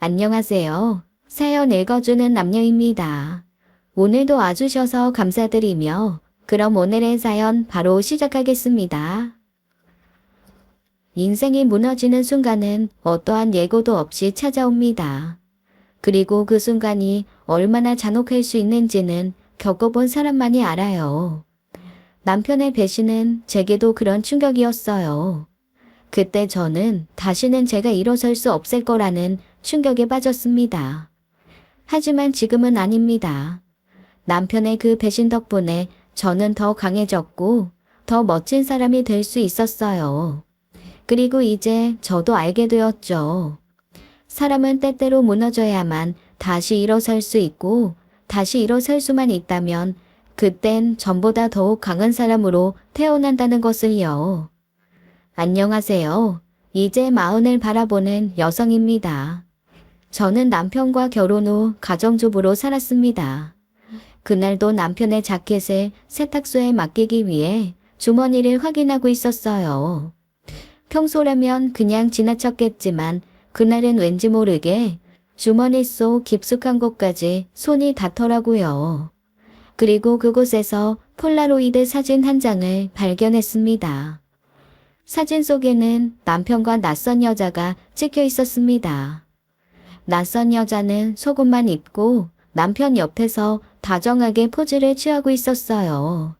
안녕하세요. 사연 읽어주는 남녀입니다. 오늘도 와주셔서 감사드리며 그럼 오늘의 사연 바로 시작하겠습니다. 인생이 무너지는 순간은 어떠한 예고도 없이 찾아옵니다. 그리고 그 순간이 얼마나 잔혹할 수 있는지는 겪어본 사람만이 알아요. 남편의 배신은 제게도 그런 충격이었어요. 그때 저는 다시는 제가 일어설 수 없을 거라는 충격에 빠졌습니다. 하지만 지금은 아닙니다. 남편의 그 배신 덕분에 저는 더 강해졌고 더 멋진 사람이 될 수 있었어요. 그리고 이제 저도 알게 되었죠. 사람은 때때로 무너져야만 다시 일어설 수 있고 다시 일어설 수만 있다면 그땐 전보다 더욱 강한 사람으로 태어난다는 것을요. 안녕하세요. 이제 마흔을 바라보는 여성입니다. 저는 남편과 결혼 후 가정주부로 살았습니다. 그날도 남편의 자켓을 세탁소에 맡기기 위해 주머니를 확인하고 있었어요. 평소라면 그냥 지나쳤겠지만 그날은 왠지 모르게 주머니 속 깊숙한 곳까지 손이 닿더라고요. 그리고 그곳에서 폴라로이드 사진 한 장을 발견했습니다. 사진 속에는 남편과 낯선 여자가 찍혀 있었습니다. 낯선 여자는 속옷만 입고 남편 옆에서 다정하게 포즈를 취하고 있었어요.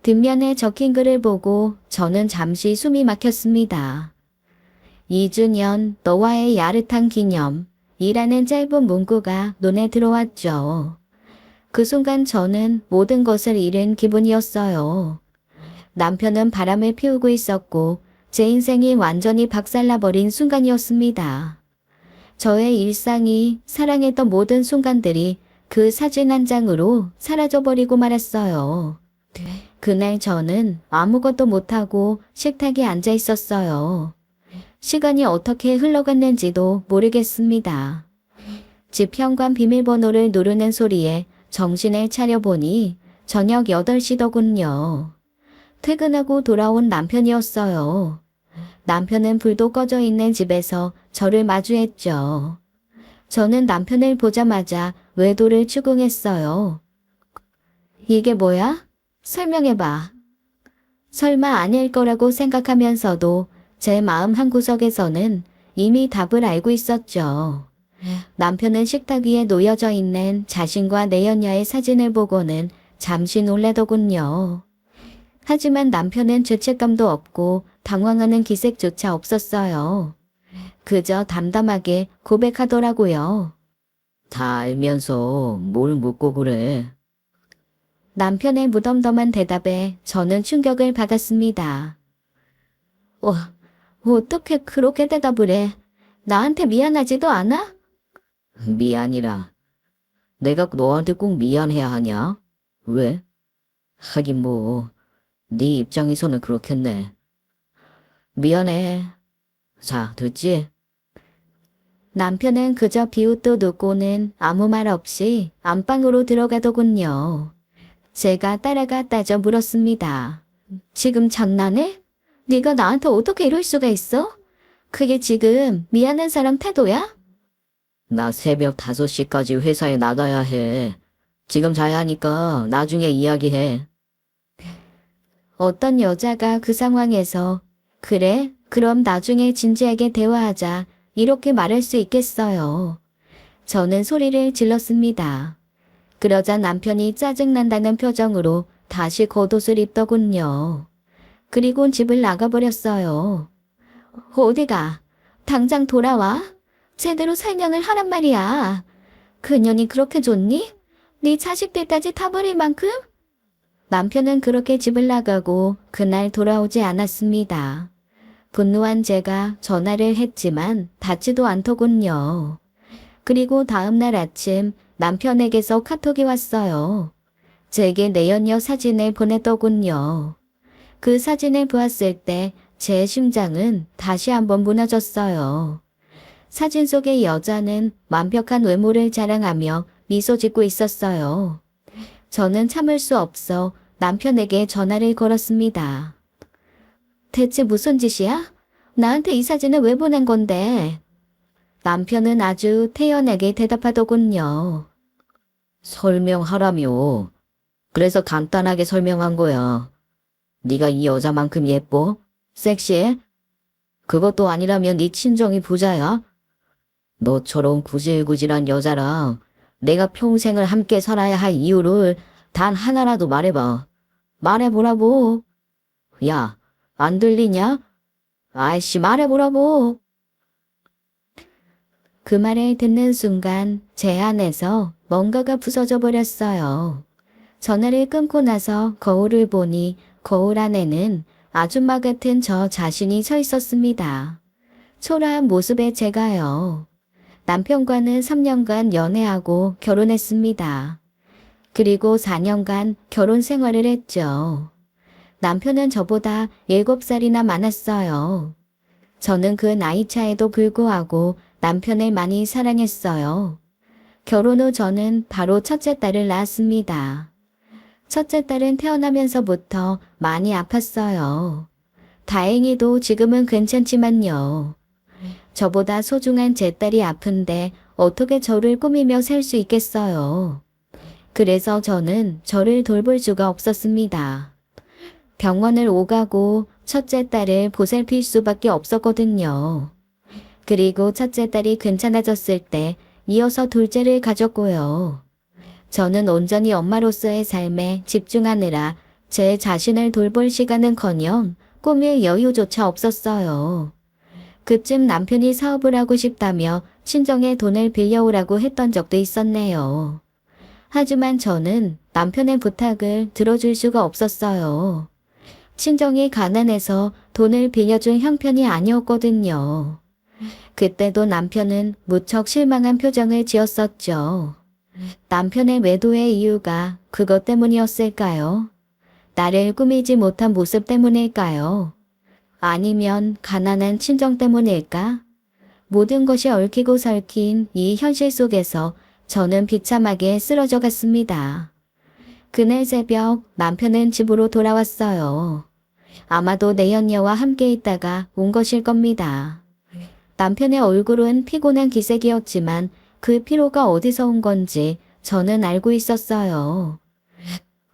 뒷면에 적힌 글을 보고 저는 잠시 숨이 막혔습니다. 2주년 너와의 야릇한 기념이라는 짧은 문구가 눈에 들어왔죠. 그 순간 저는 모든 것을 잃은 기분이었어요. 남편은 바람을 피우고 있었고 제 인생이 완전히 박살나버린 순간이었습니다. 저의 일상이 사랑했던 모든 순간들이 그 사진 한 장으로 사라져버리고 말았어요. 그날 저는 아무것도 못하고 식탁에 앉아 있었어요. 시간이 어떻게 흘러갔는지도 모르겠습니다. 집 현관 비밀번호를 누르는 소리에 정신을 차려보니 저녁 8시더군요. 퇴근하고 돌아온 남편이었어요. 남편은 불도 꺼져 있는 집에서 저를 마주했죠. 저는 남편을 보자마자 외도를 추궁했어요. 이게 뭐야? 설명해봐. 설마 아닐 거라고 생각하면서도 제 마음 한구석에서는 이미 답을 알고 있었죠. 남편은 식탁 위에 놓여져 있는 자신과 내연녀의 사진을 보고는 잠시 놀라더군요. 하지만 남편은 죄책감도 없고 당황하는 기색조차 없었어요. 그저 담담하게 고백하더라고요. 다 알면서 뭘 묻고 그래. 남편의 무덤덤한 대답에 저는 충격을 받았습니다. 어떻게 그렇게 대답을 해? 나한테 미안하지도 않아? 미안이라. 내가 너한테 꼭 미안해야 하냐? 왜? 하긴 뭐, 네 입장에서는 그렇겠네. 미안해. 자, 듣지? 남편은 그저 비웃도 누고는 아무 말 없이 안방으로 들어가더군요. 제가 따라가 따져 물었습니다. 지금 장난해? 네가 나한테 어떻게 이럴 수가 있어? 그게 지금 미안한 사람 태도야? 나 새벽 5시까지 회사에 나가야 해. 지금 자야 하니까 나중에 이야기해. 어떤 여자가 그 상황에서 그래, 그럼 나중에 진지하게 대화하자 이렇게 말할 수 있겠어요. 저는 소리를 질렀습니다. 그러자 남편이 짜증난다는 표정으로 다시 겉옷을 입더군요. 그리고 집을 나가버렸어요. 어디가? 당장 돌아와. 제대로 설명을 하란 말이야. 그년이 그렇게 좋니? 네 자식들까지 타버릴 만큼? 남편은 그렇게 집을 나가고 그날 돌아오지 않았습니다. 분노한 제가 전화를 했지만 받지도 않더군요. 그리고 다음날 아침 남편에게서 카톡이 왔어요. 제게 내연녀 사진을 보냈더군요. 그 사진을 보았을 때 제 심장은 다시 한번 무너졌어요. 사진 속의 여자는 완벽한 외모를 자랑하며 미소 짓고 있었어요. 저는 참을 수 없어 남편에게 전화를 걸었습니다. 대체 무슨 짓이야? 나한테 이 사진을 왜 보낸 건데? 남편은 아주 태연하게 대답하더군요. 설명하라며. 그래서 간단하게 설명한 거야. 네가 이 여자만큼 예뻐? 섹시해? 그것도 아니라면 네 친정이 부자야? 너처럼 구질구질한 여자랑 내가 평생을 함께 살아야 할 이유를 단 하나라도 말해봐. 말해보라고. 야, 안 들리냐? 아이씨, 말해보라고. 그 말을 듣는 순간 제 안에서 뭔가가 부서져 버렸어요. 전화를 끊고 나서 거울을 보니 거울 안에는 아줌마 같은 저 자신이 서 있었습니다. 초라한 모습의 제가요. 남편과는 3년간 연애하고 결혼했습니다. 그리고 4년간 결혼 생활을 했죠. 남편은 저보다 7살이나 많았어요. 저는 그 나이 차에도 불구하고 남편을 많이 사랑했어요. 결혼 후 저는 바로 첫째 딸을 낳았습니다. 첫째 딸은 태어나면서부터 많이 아팠어요. 다행히도 지금은 괜찮지만요. 저보다 소중한 제 딸이 아픈데 어떻게 저를 꾸미며 살 수 있겠어요. 그래서 저는 저를 돌볼 수가 없었습니다. 병원을 오가고 첫째 딸을 보살필 수밖에 없었거든요. 그리고 첫째 딸이 괜찮아졌을 때 이어서 둘째를 가졌고요. 저는 온전히 엄마로서의 삶에 집중하느라 제 자신을 돌볼 시간은커녕 꿈의 여유조차 없었어요. 그쯤 남편이 사업을 하고 싶다며 친정에 돈을 빌려오라고 했던 적도 있었네요. 하지만 저는 남편의 부탁을 들어줄 수가 없었어요. 친정이 가난해서 돈을 빌려준 형편이 아니었거든요. 그때도 남편은 무척 실망한 표정을 지었었죠. 남편의 외도의 이유가 그것 때문이었을까요? 나를 꾸미지 못한 모습 때문일까요? 아니면 가난한 친정 때문일까? 모든 것이 얽히고 설킨 이 현실 속에서 저는 비참하게 쓰러져 갔습니다. 그날 새벽 남편은 집으로 돌아왔어요. 아마도 내연녀와 함께 있다가 온 것일 겁니다. 남편의 얼굴은 피곤한 기색이었지만 그 피로가 어디서 온 건지 저는 알고 있었어요.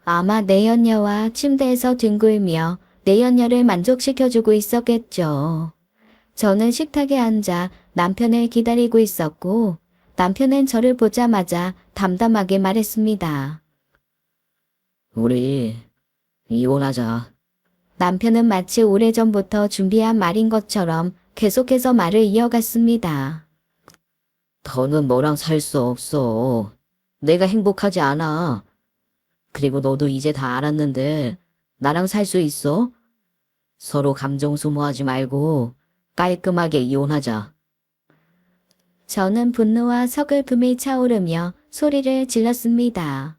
아마 내연녀와 침대에서 뒹굴며 내연녀를 만족시켜주고 있었겠죠. 저는 식탁에 앉아 남편을 기다리고 있었고 남편은 저를 보자마자 담담하게 말했습니다. 우리 이혼하자. 남편은 마치 오래전부터 준비한 말인 것처럼 계속해서 말을 이어갔습니다. 더는 너랑 살 수 없어. 내가 행복하지 않아. 그리고 너도 이제 다 알았는데 나랑 살 수 있어? 서로 감정 소모하지 말고 깔끔하게 이혼하자. 저는 분노와 서글픔이 차오르며 소리를 질렀습니다.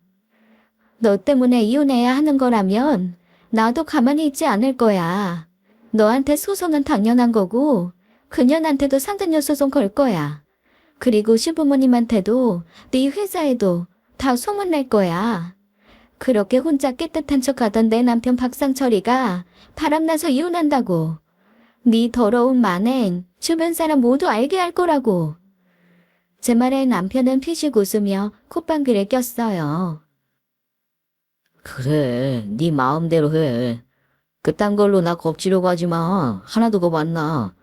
너 때문에 이혼해야 하는 거라면 나도 가만히 있지 않을 거야. 너한테 소송은 당연한 거고 그년한테도 상간녀 소송 걸 거야. 그리고 시부모님한테도 네 회사에도 다 소문낼 거야. 그렇게 혼자 깨끗한 척하던 내 남편 박상철이가 바람나서 이혼한다고. 네 더러운 만행 주변 사람 모두 알게 할 거라고. 제 말에 남편은 피식 웃으며 콧방귀를 꼈어요. 그래, 네 마음대로 해. 그딴 걸로 나 겁지려고 하지 마. 하나도 겁 안 나.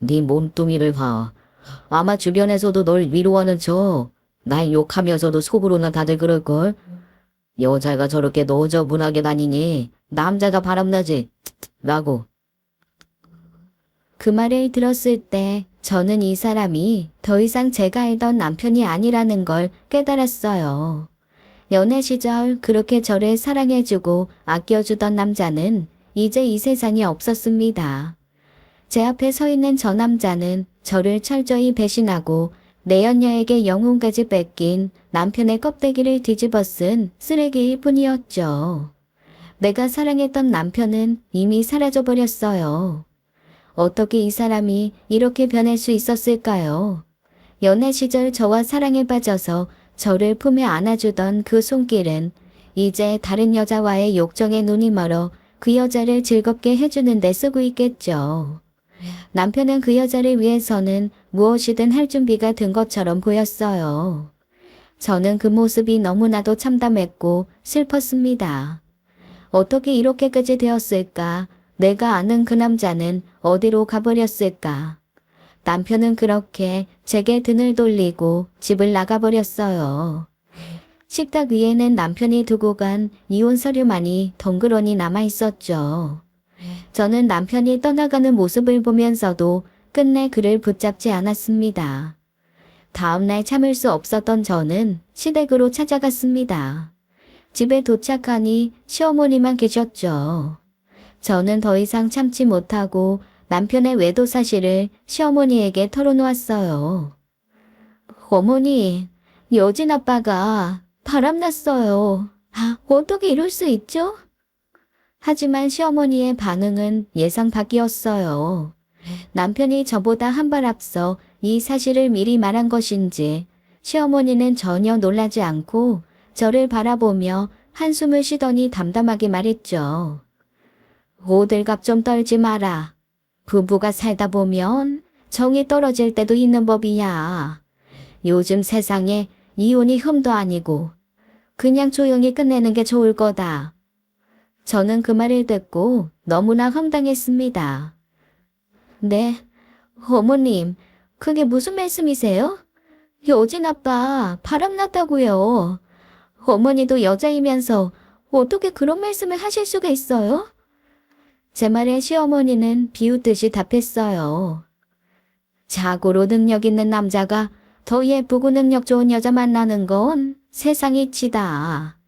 네 몸뚱이를 봐. 아마 주변에서도 널 위로하는 척 날 욕하면서도 속으로는 다들 그럴걸. 여자가 저렇게 너저분하게 다니니 남자가 바람나지 라고. 그 말을 들었을 때 저는 이 사람이 더 이상 제가 알던 남편이 아니라는 걸 깨달았어요. 연애 시절 그렇게 저를 사랑해주고 아껴주던 남자는 이제 이 세상에 없었습니다. 제 앞에 서 있는 저 남자는 저를 철저히 배신하고 내연녀에게 영혼까지 뺏긴 남편의 껍데기를 뒤집어 쓴 쓰레기일 뿐이었죠. 내가 사랑했던 남편은 이미 사라져버렸어요. 어떻게 이 사람이 이렇게 변할 수 있었을까요? 연애 시절 저와 사랑에 빠져서 저를 품에 안아주던 그 손길은 이제 다른 여자와의 욕정에 눈이 멀어 그 여자를 즐겁게 해주는 데 쓰고 있겠죠. 남편은 그 여자를 위해서는 무엇이든 할 준비가 된 것처럼 보였어요. 저는 그 모습이 너무나도 참담했고 슬펐습니다. 어떻게 이렇게까지 되었을까? 내가 아는 그 남자는 어디로 가버렸을까? 남편은 그렇게 제게 등을 돌리고 집을 나가버렸어요. 식탁 위에는 남편이 두고 간 이혼 서류만이 덩그러니 남아 있었죠. 저는 남편이 떠나가는 모습을 보면서도 끝내 그를 붙잡지 않았습니다. 다음날 참을 수 없었던 저는 시댁으로 찾아갔습니다. 집에 도착하니 시어머니만 계셨죠. 저는 더 이상 참지 못하고 남편의 외도 사실을 시어머니에게 털어놓았어요. 어머니, 여진 아빠가 바람났어요. 어떻게 이럴 수 있죠? 하지만 시어머니의 반응은 예상 밖이었어요. 남편이 저보다 한 발 앞서 이 사실을 미리 말한 것인지 시어머니는 전혀 놀라지 않고 저를 바라보며 한숨을 쉬더니 담담하게 말했죠. 호들갑 좀 떨지 마라. 부부가 살다 보면 정이 떨어질 때도 있는 법이야. 요즘 세상에 이혼이 흠도 아니고 그냥 조용히 끝내는 게 좋을 거다. 저는 그 말을 듣고 너무나 황당했습니다. 네, 어머님, 그게 무슨 말씀이세요? 여진 아빠 바람났다고요. 어머니도 여자이면서 어떻게 그런 말씀을 하실 수가 있어요? 제 말에 시어머니는 비웃듯이 답했어요. 자고로 능력 있는 남자가 더 예쁘고 능력 좋은 여자 만나는 건 세상 이치다.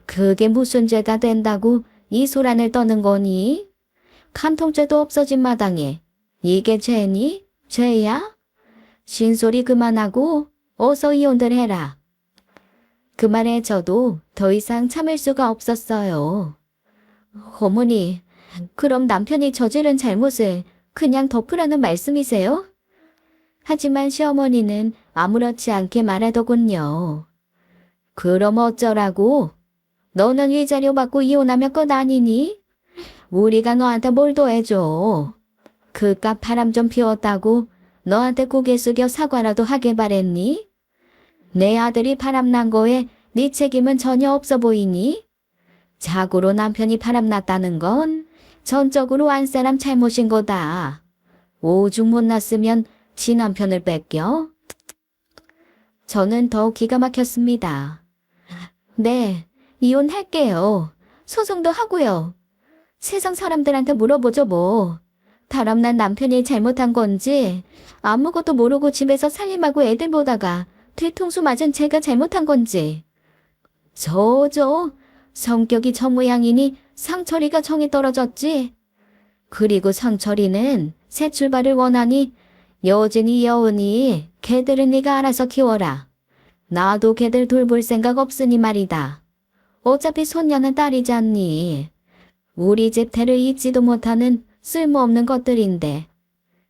그게 무슨 죄가 된다고 이 소란을 떠는 거니? 간통죄도 없어진 마당에 이게 죄니? 죄야? 신소리 그만하고 어서 이혼들 해라. 그 말에 저도 더 이상 참을 수가 없었어요. 어머니, 그럼 남편이 저지른 잘못을 그냥 덮으라는 말씀이세요? 하지만 시어머니는 아무렇지 않게 말하더군요. 그럼 어쩌라고? 너는 위자료 받고 이혼하면 끝 아니니? 우리가 너한테 뭘 더해줘? 그깟 바람 좀 피웠다고 너한테 고개 숙여 사과라도 하길 바랬니? 내 아들이 바람난 거에 네 책임은 전혀 없어 보이니? 자고로 남편이 바람났다는 건 전적으로 안 사람 잘못인 거다. 오죽 못났으면 지 남편을 뺏겨? 저는 더욱 기가 막혔습니다. 네, 이혼할게요. 소송도 하고요. 세상 사람들한테 물어보죠 뭐. 바람난 남편이 잘못한 건지 아무것도 모르고 집에서 살림하고 애들 보다가 뒤통수 맞은 제가 잘못한 건지. 성격이 저 모양이니 상철이가 정이 떨어졌지. 그리고 상철이는 새 출발을 원하니 여진이 여은이 걔들은 네가 알아서 키워라. 나도 걔들 돌볼 생각 없으니 말이다. 어차피 손녀는 딸이잖니. 우리 집 대를 잇지도 못하는 쓸모없는 것들인데.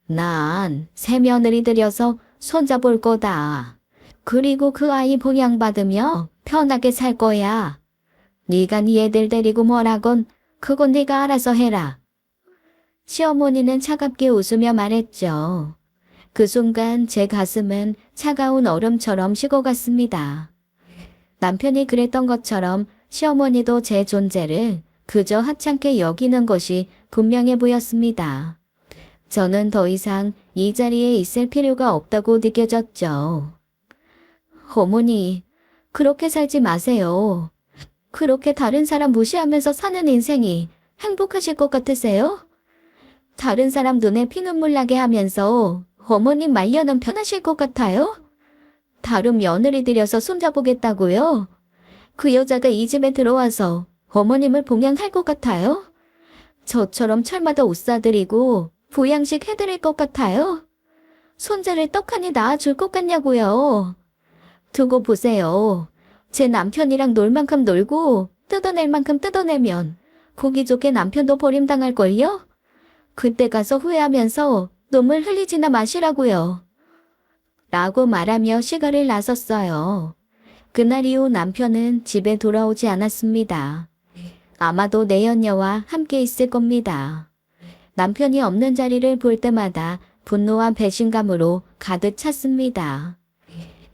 난 새 며느리 들여서 손자볼 거다. 그리고 그 아이 봉양받으며 편하게 살 거야. 네가 네 애들 데리고 뭘 하건 그건 네가 알아서 해라. 시어머니는 차갑게 웃으며 말했죠. 그 순간 제 가슴은 차가운 얼음처럼 식어갔습니다. 남편이 그랬던 것처럼 시어머니도 제 존재를 그저 하찮게 여기는 것이 분명해 보였습니다. 저는 더 이상 이 자리에 있을 필요가 없다고 느껴졌죠. 어머니, 그렇게 살지 마세요. 그렇게 다른 사람 무시하면서 사는 인생이 행복하실 것 같으세요? 다른 사람 눈에 피눈물 나게 하면서 어머님 말려는 편하실 것 같아요? 다른 며느리 들여서 손자보겠다고요? 그 여자가 이 집에 들어와서 어머님을 봉양할 것 같아요? 저처럼 철마다 옷 사드리고 보양식 해드릴 것 같아요? 손자를 떡하니 낳아줄 것 같냐고요? 두고 보세요. 제 남편이랑 놀 만큼 놀고 뜯어낼 만큼 뜯어내면 보기 좋게 남편도 버림당할걸요? 그때 가서 후회하면서 눈물 흘리지나 마시라고요. 라고 말하며 시가를 나섰어요. 그날 이후 남편은 집에 돌아오지 않았습니다. 아마도 내연녀와 함께 있을 겁니다. 남편이 없는 자리를 볼 때마다 분노와 배신감으로 가득 찼습니다.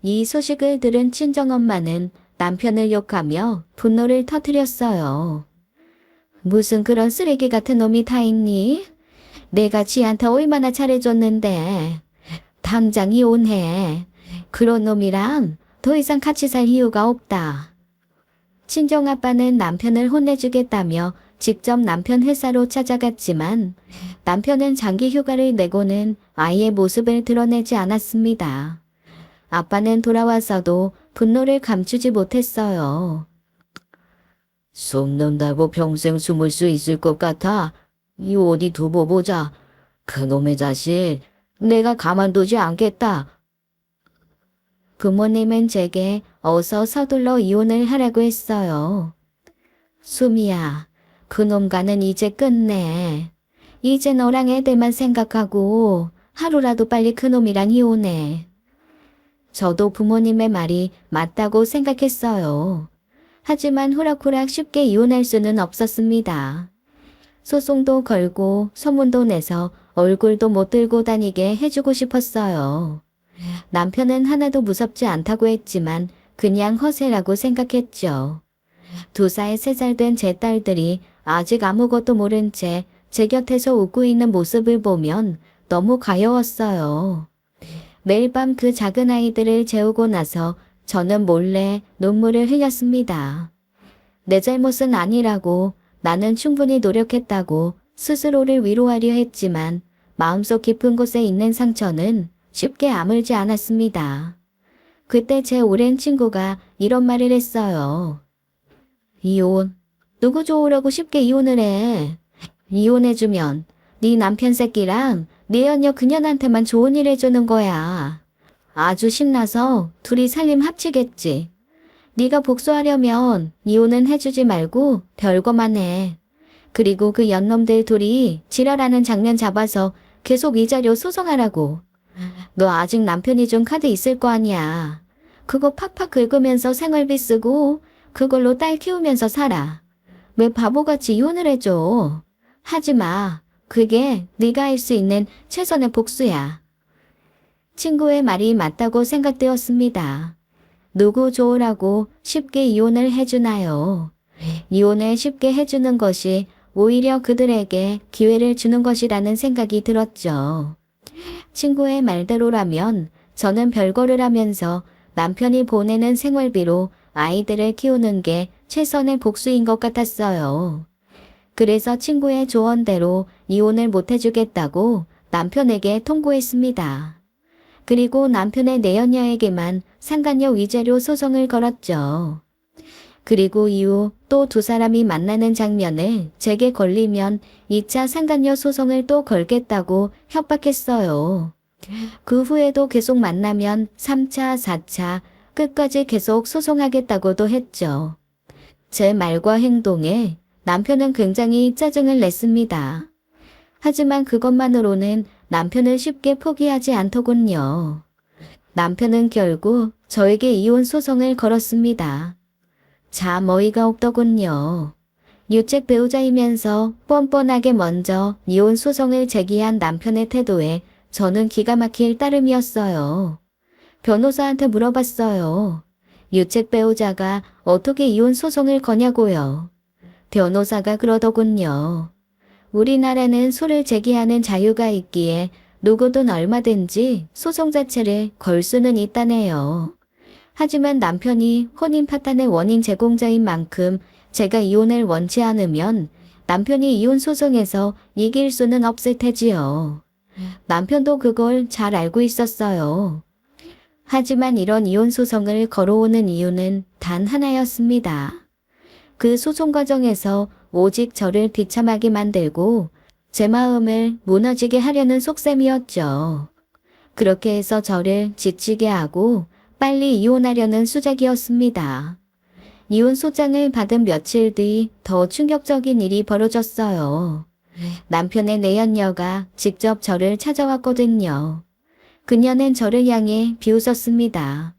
이 소식을 들은 친정엄마는 남편을 욕하며 분노를 터뜨렸어요. 무슨 그런 쓰레기 같은 놈이 다 있니? 내가 지한테 얼마나 잘해줬는데. 당장 이혼해. 그런 놈이랑 더 이상 같이 살 이유가 없다. 친정아빠는 남편을 혼내주겠다며 직접 남편 회사로 찾아갔지만 남편은 장기 휴가를 내고는 아이의 모습을 드러내지 않았습니다. 아빠는 돌아와서도 분노를 감추지 못했어요. 숨는다고 평생 숨을 수 있을 것 같아. 이 어디 두고 보자. 그놈의 자식, 내가 가만두지 않겠다. 부모님은 제게 어서 서둘러 이혼을 하라고 했어요. 수미야, 그놈과는 이제 끝내. 이제 너랑 애들만 생각하고 하루라도 빨리 그놈이랑 이혼해. 저도 부모님의 말이 맞다고 생각했어요. 하지만 호락호락 쉽게 이혼할 수는 없었습니다. 소송도 걸고 소문도 내서 얼굴도 못 들고 다니게 해주고 싶었어요. 남편은 하나도 무섭지 않다고 했지만 그냥 허세라고 생각했죠. 2살, 3살 된 제 딸들이 아직 아무것도 모른 채 제 곁에서 웃고 있는 모습을 보면 너무 가여웠어요. 매일 밤 그 작은 아이들을 재우고 나서 저는 몰래 눈물을 흘렸습니다. 내 잘못은 아니라고, 나는 충분히 노력했다고 스스로를 위로하려 했지만 마음속 깊은 곳에 있는 상처는 쉽게 아물지 않았습니다. 그때 제 오랜 친구가 이런 말을 했어요. 이혼? 누구 좋으려고 쉽게 이혼을 해. 이혼해주면 네 남편 새끼랑 네 연녀 그년한테만 좋은 일 해주는 거야. 아주 신나서 둘이 살림 합치겠지. 네가 복수하려면 이혼은 해주지 말고 별거만 해. 그리고 그 연놈들 둘이 지랄하는 장면 잡아서 계속 위자료 소송하라고. 너 아직 남편이 준 카드 있을 거 아니야. 그거 팍팍 긁으면서 생활비 쓰고 그걸로 딸 키우면서 살아. 왜 바보같이 이혼을 해줘. 하지 마. 그게 네가 할 수 있는 최선의 복수야. 친구의 말이 맞다고 생각되었습니다. 누구 좋으라고 쉽게 이혼을 해주나요? 이혼을 쉽게 해주는 것이 오히려 그들에게 기회를 주는 것이라는 생각이 들었죠. 친구의 말대로라면 저는 별거를 하면서 남편이 보내는 생활비로 아이들을 키우는 게 최선의 복수인 것 같았어요. 그래서 친구의 조언대로 이혼을 못 해주겠다고 남편에게 통보했습니다. 그리고 남편의 내연녀에게만 상간녀 위자료 소송을 걸었죠. 그리고 이후 또 2사람이 만나는 장면을 제게 걸리면 2차 상간녀 소송을 또 걸겠다고 협박했어요. 그 후에도 계속 만나면 3차, 4차 끝까지 계속 소송하겠다고도 했죠. 제 말과 행동에 남편은 굉장히 짜증을 냈습니다. 하지만 그것만으로는 남편을 쉽게 포기하지 않더군요. 남편은 결국 저에게 이혼 소송을 걸었습니다. 참 어이가 없더군요. 유책 배우자이면서 뻔뻔하게 먼저 이혼 소송을 제기한 남편의 태도에 저는 기가 막힐 따름이었어요. 변호사한테 물어봤어요. 유책 배우자가 어떻게 이혼 소송을 거냐고요. 변호사가 그러더군요. 우리나라는 소를 제기하는 자유가 있기에 누구든 얼마든지 소송 자체를 걸 수는 있다네요. 하지만 남편이 혼인 파탄의 원인 제공자인 만큼 제가 이혼을 원치 않으면 남편이 이혼 소송에서 이길 수는 없을 테지요. 남편도 그걸 잘 알고 있었어요. 하지만 이런 이혼 소송을 걸어오는 이유는 단 하나였습니다. 그 소송 과정에서 오직 저를 비참하게 만들고 제 마음을 무너지게 하려는 속셈이었죠. 그렇게 해서 저를 지치게 하고 빨리 이혼하려는 수작이었습니다. 이혼 소장을 받은 며칠 뒤 더 충격적인 일이 벌어졌어요. 남편의 내연녀가 직접 저를 찾아왔거든요. 그녀는 저를 향해 비웃었습니다.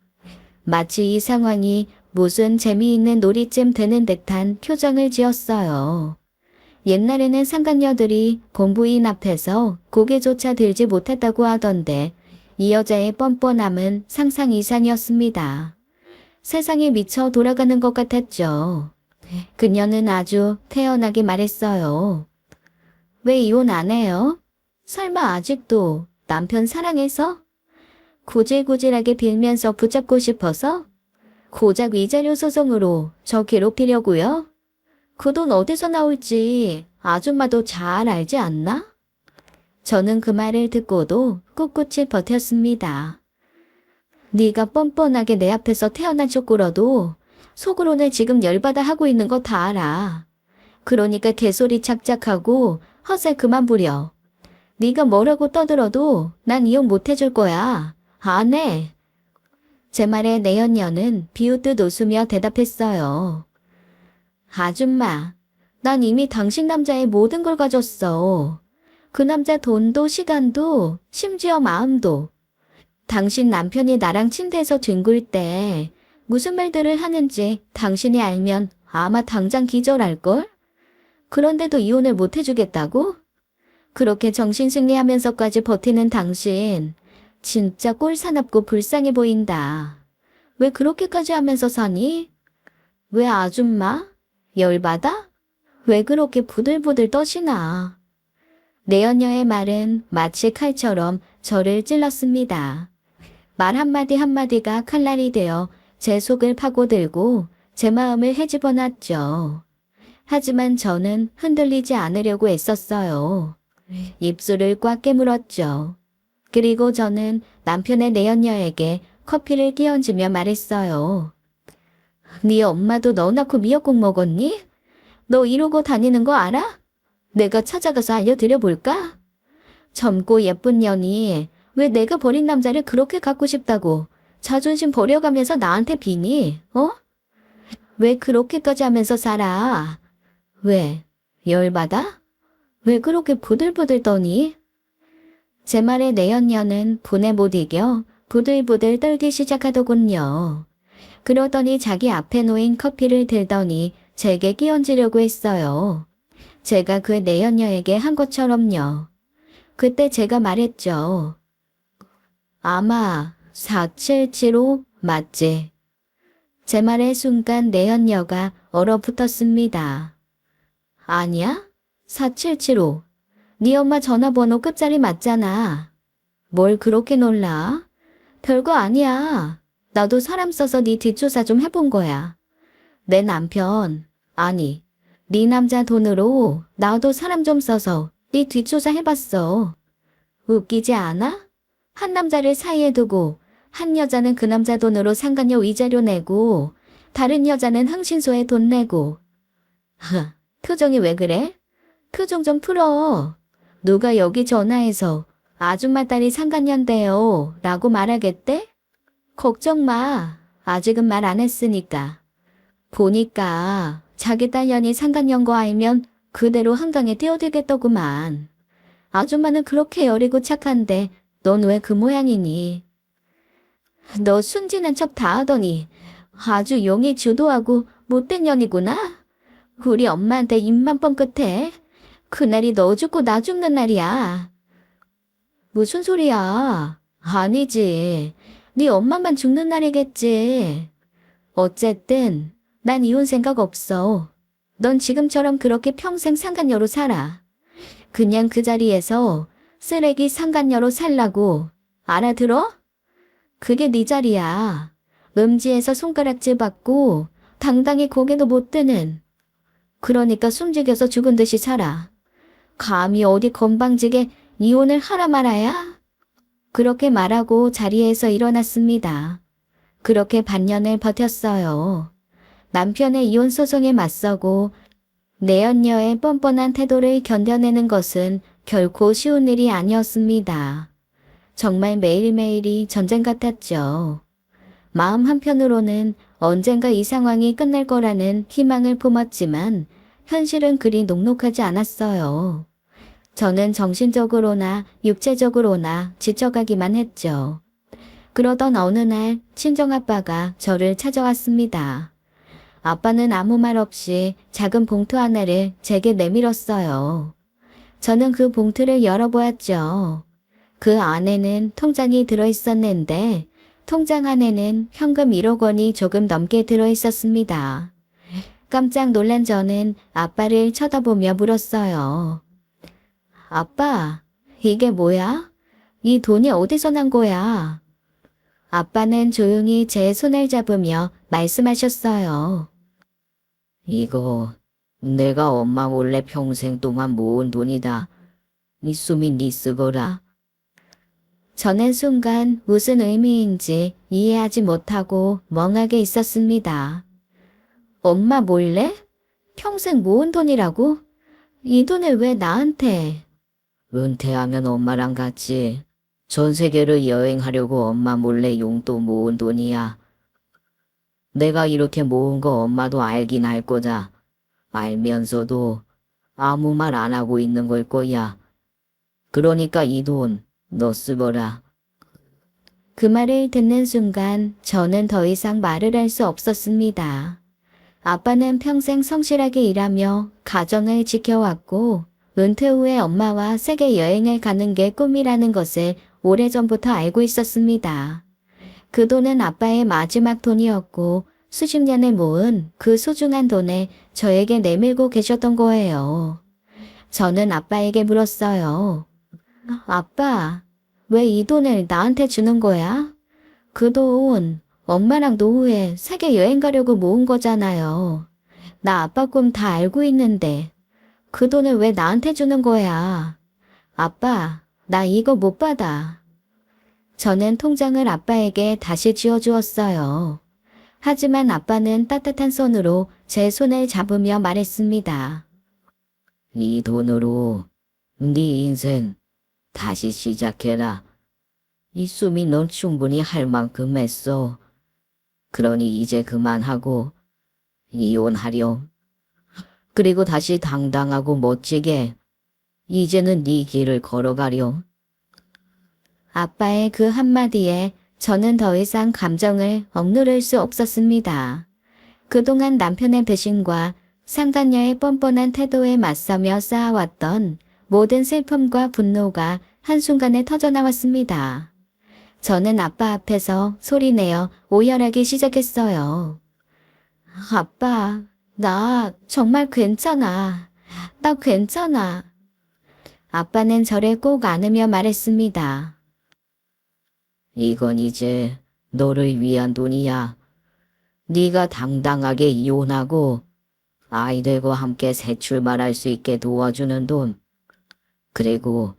마치 이 상황이 무슨 재미있는 놀이쯤 되는 듯한 표정을 지었어요. 옛날에는 상간녀들이 공부인 앞에서 고개조차 들지 못했다고 하던데 이 여자의 뻔뻔함은 상상 이상이었습니다. 세상에 미쳐 돌아가는 것 같았죠. 그녀는 아주 태연하게 말했어요. 왜 이혼 안 해요? 설마 아직도 남편 사랑해서? 구질구질하게 빌면서 붙잡고 싶어서? 고작 위자료 소송으로 저 괴롭히려고요? 그 돈 어디서 나올지 아줌마도 잘 알지 않나? 저는 그 말을 듣고도 꿋꿋이 버텼습니다. 네가 뻔뻔하게 내 앞에서 태어난 척 굴어도 속으로는 지금 열받아 하고 있는 거 다 알아. 그러니까 개소리 착착하고 헛살 그만 부려. 네가 뭐라고 떠들어도 난 이혼 못 해줄 거야. 안 해. 제 말에 내연녀는 비웃듯 웃으며 대답했어요. 아줌마, 난 이미 당신 남자의 모든 걸 가졌어. 그 남자 돈도 시간도 심지어 마음도. 당신 남편이 나랑 침대에서 뒹굴 때 무슨 말들을 하는지 당신이 알면 아마 당장 기절할걸? 그런데도 이혼을 못 해주겠다고? 그렇게 정신승리하면서까지 버티는 당신 진짜 꼴사납고 불쌍해 보인다. 왜 그렇게까지 하면서 사니? 왜 아줌마? 열받아? 왜 그렇게 부들부들 떠시나? 내연녀의 말은 마치 칼처럼 저를 찔렀습니다. 말 한마디 한마디가 칼날이 되어 제 속을 파고들고 제 마음을 헤집어 놨죠. 하지만 저는 흔들리지 않으려고 애썼어요. 입술을 꽉 깨물었죠. 그리고 저는 남편의 내연녀에게 커피를 끼얹으며 말했어요. 네 엄마도 너 낳고 미역국 먹었니? 너 이러고 다니는 거 알아? 내가 찾아가서 알려드려 볼까? 젊고 예쁜 년이 왜 내가 버린 남자를 그렇게 갖고 싶다고 자존심 버려가면서 나한테 비니? 어? 왜 그렇게까지 하면서 살아? 왜? 열받아? 왜 그렇게 부들부들 떠니? 제 말에 내연녀는 분에 못 이겨 부들부들 떨기 시작하더군요. 그러더니 자기 앞에 놓인 커피를 들더니 제게 끼얹으려고 했어요. 제가 그 내연녀에게 한 것처럼요. 그때 제가 말했죠. 아마 4775 맞지? 제 말의 순간 내연녀가 얼어붙었습니다. 아니야? 4775. 네 엄마 전화번호 끝자리 맞잖아. 뭘 그렇게 놀라? 별거 아니야. 나도 사람 써서 네 뒷조사 좀 해본 거야. 내 남편, 아니, 네 남자 돈으로 나도 사람 좀 써서 네 뒷조사 해봤어. 웃기지 않아? 한 남자를 사이에 두고 한 여자는 그 남자 돈으로 상간녀 위자료 내고 다른 여자는 흥신소에 돈 내고. 표정이 왜 그래? 표정 좀 풀어. 누가 여기 전화해서 아줌마 딸이 상간녀인데요 라고 말하겠대? 걱정 마. 아직은 말 안 했으니까. 보니까 자기 딸년이 상간녀인 거 알면 그대로 한강에 뛰어들겠더구만. 아줌마는 그렇게 여리고 착한데 넌 왜 그 모양이니? 너 순진한 척 다 하더니 아주 용이 주도하고 못된 년이구나. 우리 엄마한테 입만 뻥끗해. 그날이 너 죽고 나 죽는 날이야. 무슨 소리야? 아니지. 네 엄마만 죽는 날이겠지. 어쨌든 난 이혼 생각 없어. 넌 지금처럼 그렇게 평생 상간녀로 살아. 그냥 그 자리에서 쓰레기 상간녀로 살라고. 알아들어? 그게 네 자리야. 음지에서 손가락질 받고 당당히 고개도 못 드는. 그러니까 숨죽여서 죽은 듯이 살아. 감히 어디 건방지게 이혼을 하라 말아야? 그렇게 말하고 자리에서 일어났습니다. 그렇게 반년을 버텼어요. 남편의 이혼 소송에 맞서고 내연녀의 뻔뻔한 태도를 견뎌내는 것은 결코 쉬운 일이 아니었습니다. 정말 매일매일이 전쟁 같았죠. 마음 한편으로는 언젠가 이 상황이 끝날 거라는 희망을 품었지만 현실은 그리 녹록하지 않았어요. 저는 정신적으로나 육체적으로나 지쳐가기만 했죠. 그러던 어느 날 친정아빠가 저를 찾아왔습니다. 아빠는 아무 말 없이 작은 봉투 하나를 제게 내밀었어요. 저는 그 봉투를 열어보았죠. 그 안에는 통장이 들어있었는데 통장 안에는 현금 1억 원이 조금 넘게 들어있었습니다. 깜짝 놀란 저는 아빠를 쳐다보며 물었어요. 아빠, 이게 뭐야? 이 돈이 어디서 난 거야? 아빠는 조용히 제 손을 잡으며 말씀하셨어요. 이거 내가 엄마 몰래 평생 동안 모은 돈이다. 니 숨이 니 쓰거라. 저는 순간 무슨 의미인지 이해하지 못하고 멍하게 있었습니다. 엄마 몰래? 평생 모은 돈이라고? 이 돈을 왜 나한테? 은퇴하면 엄마랑 같이 전 세계를 여행하려고 엄마 몰래 용돈 모은 돈이야. 내가 이렇게 모은 거 엄마도 알긴 알 거다. 알면서도 아무 말 안 하고 있는 걸 거야. 그러니까 이 돈 너 쓰거라. 그 말을 듣는 순간 저는 더 이상 말을 할 수 없었습니다. 아빠는 평생 성실하게 일하며 가정을 지켜왔고 은퇴 후에 엄마와 세계 여행을 가는 게 꿈이라는 것을 오래전부터 알고 있었습니다. 그 돈은 아빠의 마지막 돈이었고 수십 년을 모은 그 소중한 돈을 저에게 내밀고 계셨던 거예요. 저는 아빠에게 물었어요. 아빠, 왜 이 돈을 나한테 주는 거야? 그 돈 엄마랑 노후에 세계 여행 가려고 모은 거잖아요. 나 아빠 꿈 다 알고 있는데 그 돈을 왜 나한테 주는 거야? 아빠, 나 이거 못 받아. 저는 통장을 아빠에게 다시 쥐어주었어요. 하지만 아빠는 따뜻한 손으로 제 손을 잡으며 말했습니다. 이 돈으로 네 인생 다시 시작해라. 이 숨이 넌 충분히 할 만큼 했어. 그러니 이제 그만하고 이혼하렴. 그리고 다시 당당하고 멋지게 이제는 네 길을 걸어가렴. 아빠의 그 한마디에 저는 더 이상 감정을 억누를 수 없었습니다. 그동안 남편의 배신과 상간녀의 뻔뻔한 태도에 맞서며 쌓아왔던 모든 슬픔과 분노가 한순간에 터져나왔습니다. 저는 아빠 앞에서 소리내어 오열하기 시작했어요. 아빠, 나 정말 괜찮아. 나 괜찮아. 아빠는 저를 꼭 안으며 말했습니다. 이건 이제 너를 위한 돈이야. 네가 당당하게 이혼하고 아이들과 함께 새 출발할 수 있게 도와주는 돈. 그리고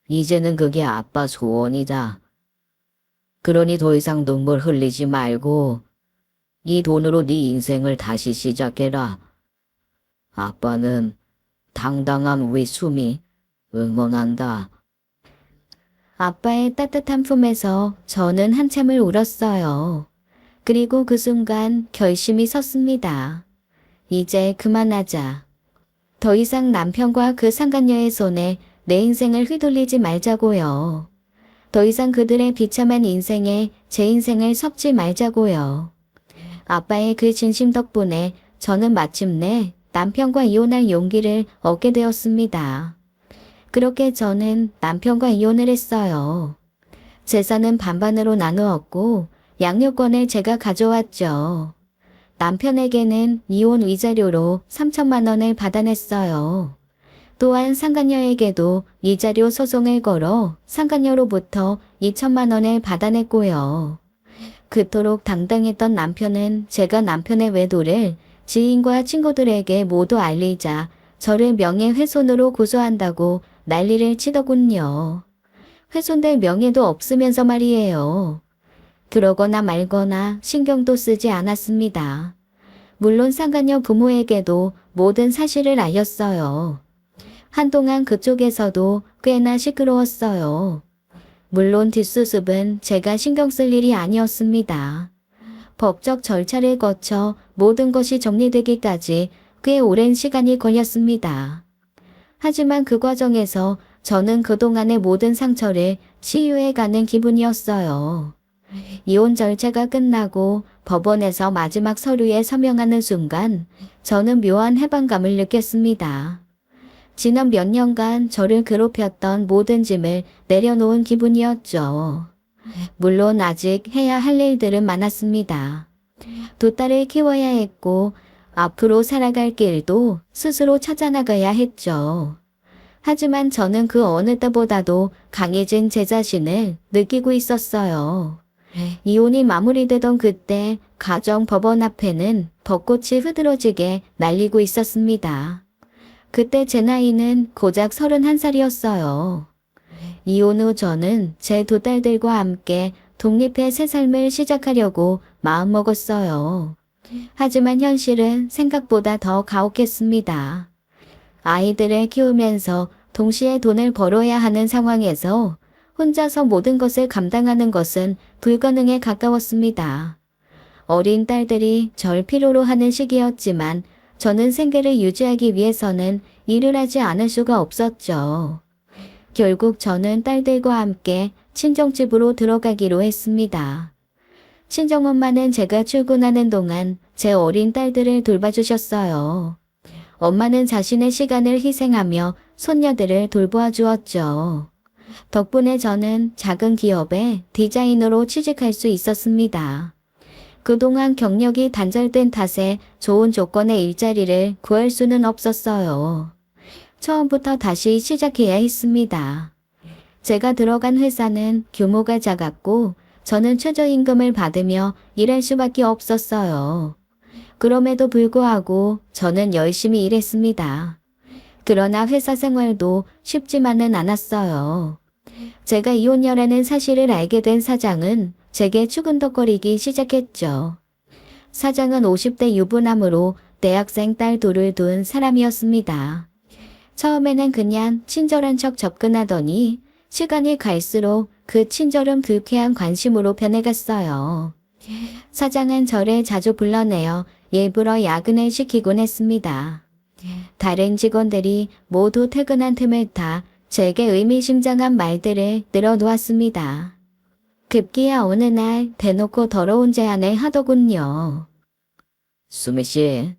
이제는 그게 아빠 소원이다. 그러니 더 이상 눈물 흘리지 말고 이 돈으로 네 인생을 다시 시작해라. 아빠는 당당한 우리 수미 응원한다. 아빠의 따뜻한 품에서 저는 한참을 울었어요. 그리고 그 순간 결심이 섰습니다. 이제 그만하자. 더 이상 남편과 그 상간녀의 손에 내 인생을 휘둘리지 말자고요. 더 이상 그들의 비참한 인생에 제 인생을 섞지 말자고요. 아빠의 그 진심 덕분에 저는 마침내 남편과 이혼할 용기를 얻게 되었습니다. 그렇게 저는 남편과 이혼을 했어요. 재산은 반반으로 나누었고 양육권을 제가 가져왔죠. 남편에게는 이혼 위자료로 3천만 원을 받아냈어요. 또한 상간녀에게도 위자료 소송을 걸어 상간녀로부터 2천만 원을 받아냈고요. 그토록 당당했던 남편은 제가 남편의 외도를 지인과 친구들에게 모두 알리자 저를 명예훼손으로 고소한다고 난리를 치더군요. 훼손될 명예도 없으면서 말이에요. 그러거나 말거나 신경도 쓰지 않았습니다. 물론 상간녀 부모에게도 모든 사실을 알렸어요. 한동안 그쪽에서도 꽤나 시끄러웠어요. 물론 뒷수습은 제가 신경 쓸 일이 아니었습니다. 법적 절차를 거쳐 모든 것이 정리되기까지 꽤 오랜 시간이 걸렸습니다. 하지만 그 과정에서 저는 그동안의 모든 상처를 치유해가는 기분이었어요. 이혼 절차가 끝나고 법원에서 마지막 서류에 서명하는 순간 저는 묘한 해방감을 느꼈습니다. 지난 몇 년간 저를 괴롭혔던 모든 짐을 내려놓은 기분이었죠. 물론 아직 해야 할 일들은 많았습니다. 두 딸을 키워야 했고 앞으로 살아갈 길도 스스로 찾아나가야 했죠. 하지만 저는 그 어느 때보다도 강해진 제 자신을 느끼고 있었어요. 이혼이 마무리되던 그때 가정 법원 앞에는 벚꽃이 흐드러지게 날리고 있었습니다. 그때 제 나이는 고작 31살이었어요. 이혼 후 저는 제 두 딸들과 함께 독립해 새 삶을 시작하려고 마음먹었어요. 하지만 현실은 생각보다 더 가혹했습니다. 아이들을 키우면서 동시에 돈을 벌어야 하는 상황에서 혼자서 모든 것을 감당하는 것은 불가능에 가까웠습니다. 어린 딸들이 절 필요로 하는 시기였지만 저는 생계를 유지하기 위해서는 일을 하지 않을 수가 없었죠. 결국 저는 딸들과 함께 친정집으로 들어가기로 했습니다. 친정엄마는 제가 출근하는 동안 제 어린 딸들을 돌봐주셨어요. 엄마는 자신의 시간을 희생하며 손녀들을 돌보아 주었죠. 덕분에 저는 작은 기업에 디자이너로 취직할 수 있었습니다. 그동안 경력이 단절된 탓에 좋은 조건의 일자리를 구할 수는 없었어요. 처음부터 다시 시작해야 했습니다. 제가 들어간 회사는 규모가 작았고 저는 최저임금을 받으며 일할 수밖에 없었어요. 그럼에도 불구하고 저는 열심히 일했습니다. 그러나 회사 생활도 쉽지만은 않았어요. 제가 이혼녀라는 사실을 알게 된 사장은 제게 추근덕거리기 시작했죠. 사장은 50대 유부남으로 대학생 딸 둘을 둔 사람이었습니다. 처음에는 그냥 친절한 척 접근하더니 시간이 갈수록 그 친절은 불쾌한 관심으로 변해갔어요. 사장은 저를 자주 불러내어 일부러 야근을 시키곤 했습니다. 다른 직원들이 모두 퇴근한 틈을 타 제게 의미심장한 말들을 늘어놓았습니다. 급기야 어느 날 대놓고 더러운 제안을 하더군요. 수미 씨,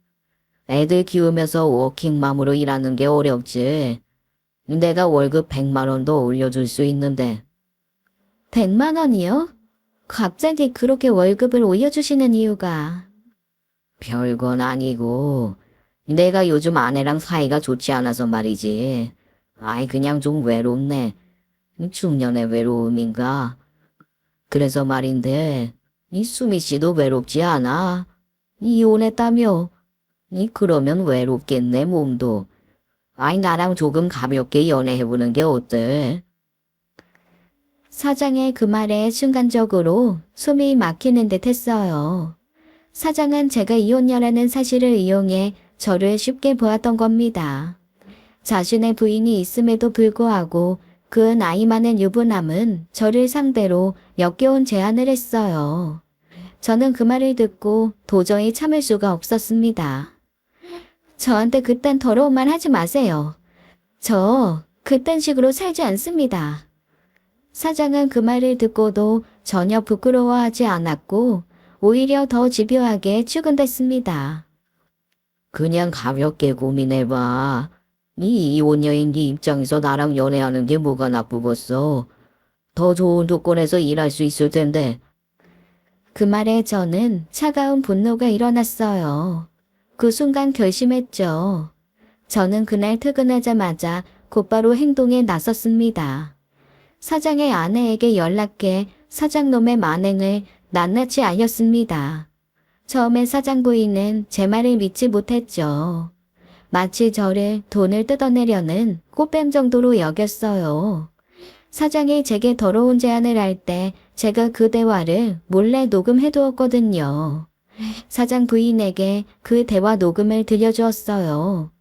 애들 키우면서 워킹맘으로 일하는 게 어렵지. 내가 월급 100만 원도 올려줄 수 있는데. 100만 원이요? 갑자기 그렇게 월급을 올려주시는 이유가? 별건 아니고 내가 요즘 아내랑 사이가 좋지 않아서 말이지. 아이 그냥 좀 외롭네. 중년의 외로움인가? 그래서 말인데 이 수미 씨도 외롭지 않아? 이혼했다며? 그러면 외롭겠네 몸도. 아이 나랑 조금 가볍게 연애해보는 게 어때? 사장의 그 말에 순간적으로 숨이 막히는 듯 했어요. 사장은 제가 이혼녀라는 사실을 이용해 저를 쉽게 보았던 겁니다. 자신의 부인이 있음에도 불구하고 그 나이 많은 유부남은 저를 상대로 역겨운 제안을 했어요. 저는 그 말을 듣고 도저히 참을 수가 없었습니다. 저한테 그딴 더러운 말 하지 마세요. 저 그딴 식으로 살지 않습니다. 사장은 그 말을 듣고도 전혀 부끄러워하지 않았고 오히려 더 집요하게 추근댔습니다. 그냥 가볍게 고민해봐. 이 이혼녀인 네 입장에서 나랑 연애하는 게 뭐가 나쁘겠어. 더 좋은 조건에서 일할 수 있을 텐데. 그 말에 저는 차가운 분노가 일어났어요. 그 순간 결심했죠. 저는 그날 퇴근하자마자 곧바로 행동에 나섰습니다. 사장의 아내에게 연락해 사장놈의 만행을 낱낱이 알렸습니다. 처음에 사장 부인은 제 말을 믿지 못했죠. 마치 저를 돈을 뜯어내려는 꽃뱀 정도로 여겼어요. 사장이 제게 더러운 제안을 할 때 제가 그 대화를 몰래 녹음해두었거든요. 사장 부인에게 그 대화 녹음을 들려주었어요.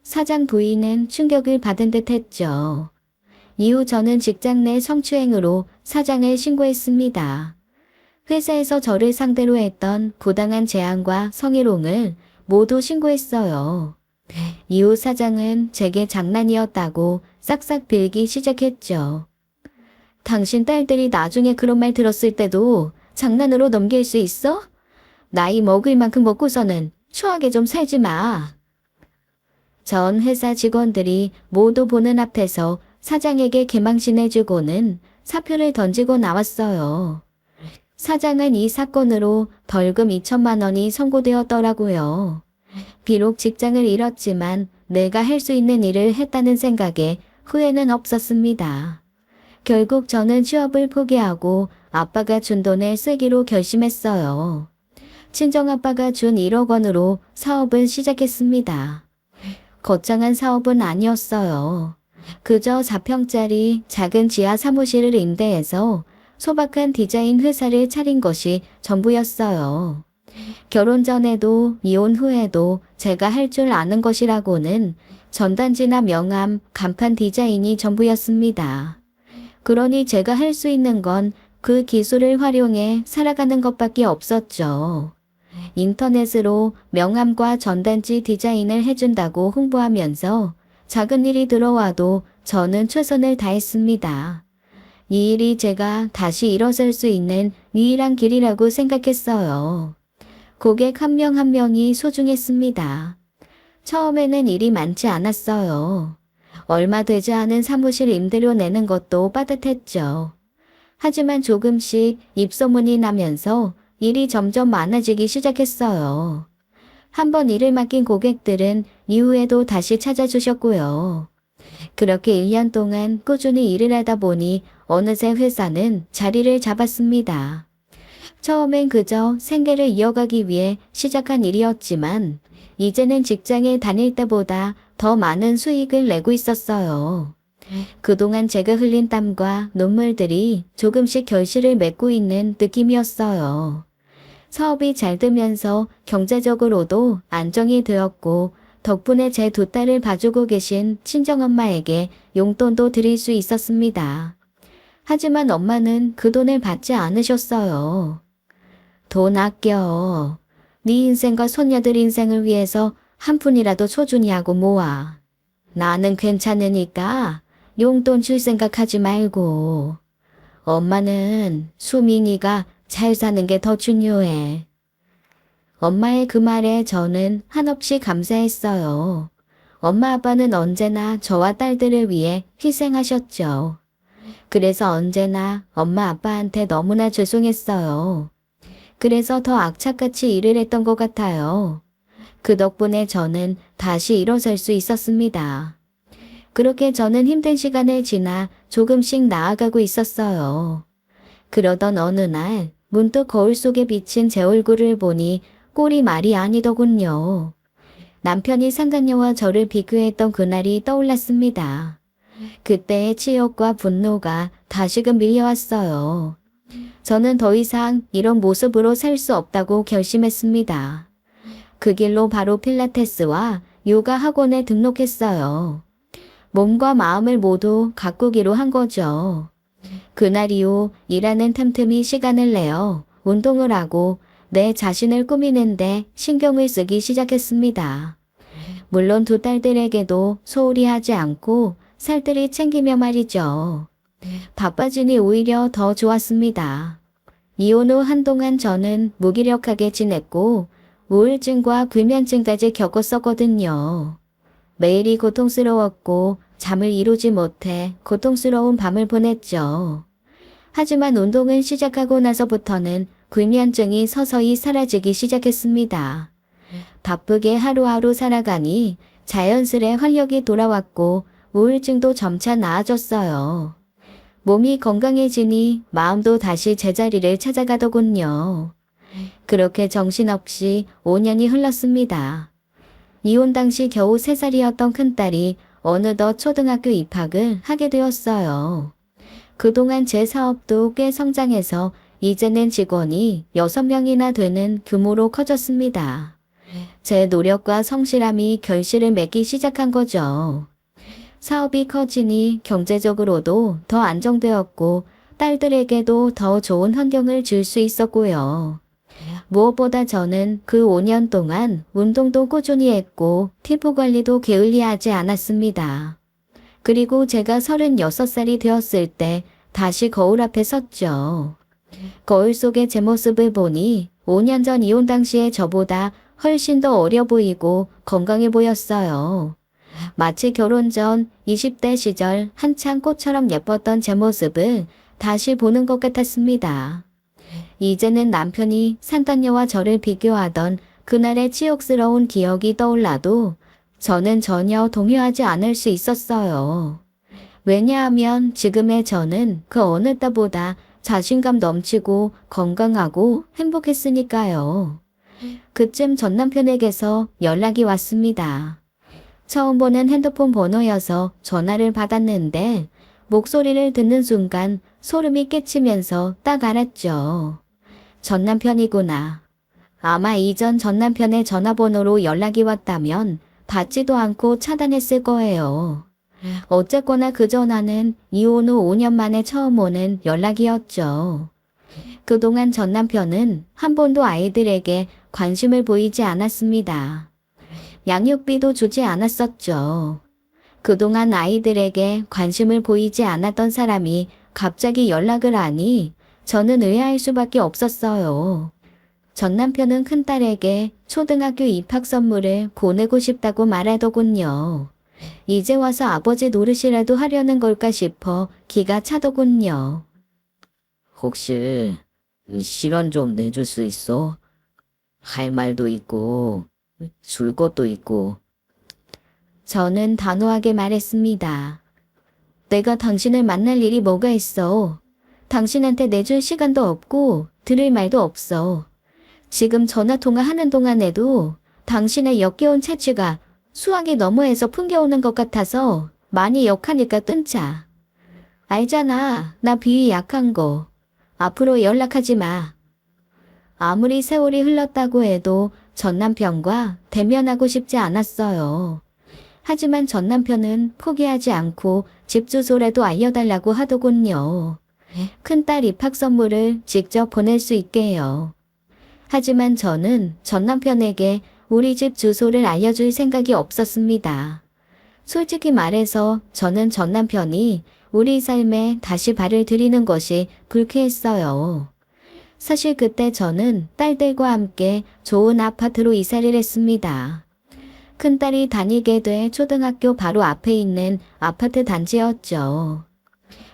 사장 부인은 충격을 받은 듯 했죠. 이후 저는 직장 내 성추행으로 사장을 신고했습니다. 회사에서 저를 상대로 했던 부당한 제안과 성희롱을 모두 신고했어요. 이후 사장은 제게 장난이었다고 싹싹 빌기 시작했죠. 당신 딸들이 나중에 그런 말 들었을 때도 장난으로 넘길 수 있어? 나이 먹을 만큼 먹고서는 추하게 좀 살지 마. 전 회사 직원들이 모두 보는 앞에서 사장에게 개망신해주고는 사표를 던지고 나왔어요. 사장은 이 사건으로 벌금 2천만 원이 선고되었더라고요. 비록 직장을 잃었지만 내가 할 수 있는 일을 했다는 생각에 후회는 없었습니다. 결국 저는 취업을 포기하고 아빠가 준 돈을 쓰기로 결심했어요. 친정아빠가 준 1억 원으로 사업을 시작했습니다. 거창한 사업은 아니었어요. 그저 4평짜리 작은 지하 사무실을 임대해서 소박한 디자인 회사를 차린 것이 전부였어요. 결혼 전에도 이혼 후에도 제가 할 줄 아는 것이라고는 전단지나 명함, 간판 디자인이 전부였습니다. 그러니 제가 할 수 있는 건 그 기술을 활용해 살아가는 것밖에 없었죠. 인터넷으로 명함과 전단지 디자인을 해준다고 홍보하면서 작은 일이 들어와도 저는 최선을 다했습니다. 이 일이 제가 다시 일어설 수 있는 유일한 길이라고 생각했어요. 고객 한 명 한 명이 소중했습니다. 처음에는 일이 많지 않았어요. 얼마 되지 않은 사무실 임대료 내는 것도 빠듯했죠. 하지만 조금씩 입소문이 나면서 일이 점점 많아지기 시작했어요. 한번 일을 맡긴 고객들은 이후에도 다시 찾아주셨고요. 그렇게 1년 동안 꾸준히 일을 하다 보니 어느새 회사는 자리를 잡았습니다. 처음엔 그저 생계를 이어가기 위해 시작한 일이었지만 이제는 직장에 다닐 때보다 더 많은 수익을 내고 있었어요. 그동안 제가 흘린 땀과 눈물들이 조금씩 결실을 맺고 있는 느낌이었어요. 사업이 잘 되면서 경제적으로도 안정이 되었고 덕분에 제 두 딸을 봐주고 계신 친정엄마에게 용돈도 드릴 수 있었습니다. 하지만 엄마는 그 돈을 받지 않으셨어요. 돈 아껴. 네 인생과 손녀들 인생을 위해서 한 푼이라도 소중히 하고 모아. 나는 괜찮으니까 용돈 줄 생각하지 말고. 엄마는 수민이가 잘 사는 게 더 중요해. 엄마의 그 말에 저는 한없이 감사했어요. 엄마 아빠는 언제나 저와 딸들을 위해 희생하셨죠. 그래서 언제나 엄마 아빠한테 너무나 죄송했어요. 그래서 더 악착같이 일을 했던 것 같아요. 그 덕분에 저는 다시 일어설 수 있었습니다. 그렇게 저는 힘든 시간을 지나 조금씩 나아가고 있었어요. 그러던 어느 날 문득 거울 속에 비친 제 얼굴을 보니 꼴이 말이 아니더군요. 남편이 상간녀와 저를 비교했던 그날이 떠올랐습니다. 그때의 치욕과 분노가 다시금 밀려왔어요. 저는 더 이상 이런 모습으로 살 수 없다고 결심했습니다. 그 길로 바로 필라테스와 요가 학원에 등록했어요. 몸과 마음을 모두 가꾸기로 한 거죠. 그날 이후 일하는 틈틈이 시간을 내어 운동을 하고 내 자신을 꾸미는데 신경을 쓰기 시작했습니다. 물론 두 딸들에게도 소홀히 하지 않고 살뜰히 챙기며 말이죠. 바빠지니 오히려 더 좋았습니다. 이혼 후 한동안 저는 무기력하게 지냈고 우울증과 불면증까지 겪었었거든요. 매일이 고통스러웠고 잠을 이루지 못해 고통스러운 밤을 보냈죠. 하지만 운동을 시작하고 나서부터는 불면증이 서서히 사라지기 시작했습니다. 바쁘게 하루하루 살아가니 자연스레 활력이 돌아왔고 우울증도 점차 나아졌어요. 몸이 건강해지니 마음도 다시 제자리를 찾아가더군요. 그렇게 정신없이 5년이 흘렀습니다. 이혼 당시 겨우 3살이었던 큰딸이 어느덧 초등학교 입학을 하게 되었어요. 그동안 제 사업도 꽤 성장해서 이제는 직원이 6명이나 되는 규모로 커졌습니다. 제 노력과 성실함이 결실을 맺기 시작한 거죠. 사업이 커지니 경제적으로도 더 안정되었고 딸들에게도 더 좋은 환경을 줄 수 있었고요. 무엇보다 저는 그 5년 동안 운동도 꾸준히 했고 피부 관리도 게을리하지 않았습니다. 그리고 제가 36살이 되었을 때 다시 거울 앞에 섰죠. 거울 속의 제 모습을 보니 5년 전 이혼 당시에 저보다 훨씬 더 어려 보이고 건강해 보였어요. 마치 결혼 전 20대 시절 한창 꽃처럼 예뻤던 제 모습을 다시 보는 것 같았습니다. 이제는 남편이 상간녀와 저를 비교하던 그날의 치욕스러운 기억이 떠올라도 저는 전혀 동요하지 않을 수 있었어요. 왜냐하면 지금의 저는 그 어느 때보다 자신감 넘치고 건강하고 행복했으니까요. 그쯤 전 남편에게서 연락이 왔습니다. 처음 보는 핸드폰 번호여서 전화를 받았는데 목소리를 듣는 순간 소름이 끼치면서 딱 알았죠. 전 남편이구나. 아마 이전 전 남편의 전화번호로 연락이 왔다면 받지도 않고 차단했을 거예요. 어쨌거나 그 전화는 이혼 후 5년 만에 처음 오는 연락이었죠. 그동안 전 남편은 한 번도 아이들에게 관심을 보이지 않았습니다. 양육비도 주지 않았었죠. 그동안 아이들에게 관심을 보이지 않았던 사람이 갑자기 연락을 하니 저는 의아할 수밖에 없었어요. 전 남편은 큰딸에게 초등학교 입학 선물을 보내고 싶다고 말하더군요. 이제 와서 아버지 노릇이라도 하려는 걸까 싶어 기가 차더군요. 혹시 시간 좀 내줄 수 있어? 할 말도 있고 줄 것도 있고. 저는 단호하게 말했습니다. 내가 당신을 만날 일이 뭐가 있어. 당신한테 내줄 시간도 없고 들을 말도 없어. 지금 전화통화하는 동안에도 당신의 역겨운 채취가 수학이 너머에서 풍겨오는 것 같아서 많이 역하니까 끊자. 알잖아, 나 비위 약한 거. 앞으로 연락하지 마. 아무리 세월이 흘렀다고 해도 전 남편과 대면하고 싶지 않았어요. 하지만 전 남편은 포기하지 않고 집 주소라도 알려달라고 하더군요. 큰딸 입학 선물을 직접 보낼 수 있게요. 하지만 저는 전 남편에게 우리 집 주소를 알려줄 생각이 없었습니다. 솔직히 말해서 저는 전 남편이 우리 삶에 다시 발을 들이는 것이 불쾌했어요. 사실 그때 저는 딸들과 함께 좋은 아파트로 이사를 했습니다. 큰딸이 다니게 될 초등학교 바로 앞에 있는 아파트 단지였죠.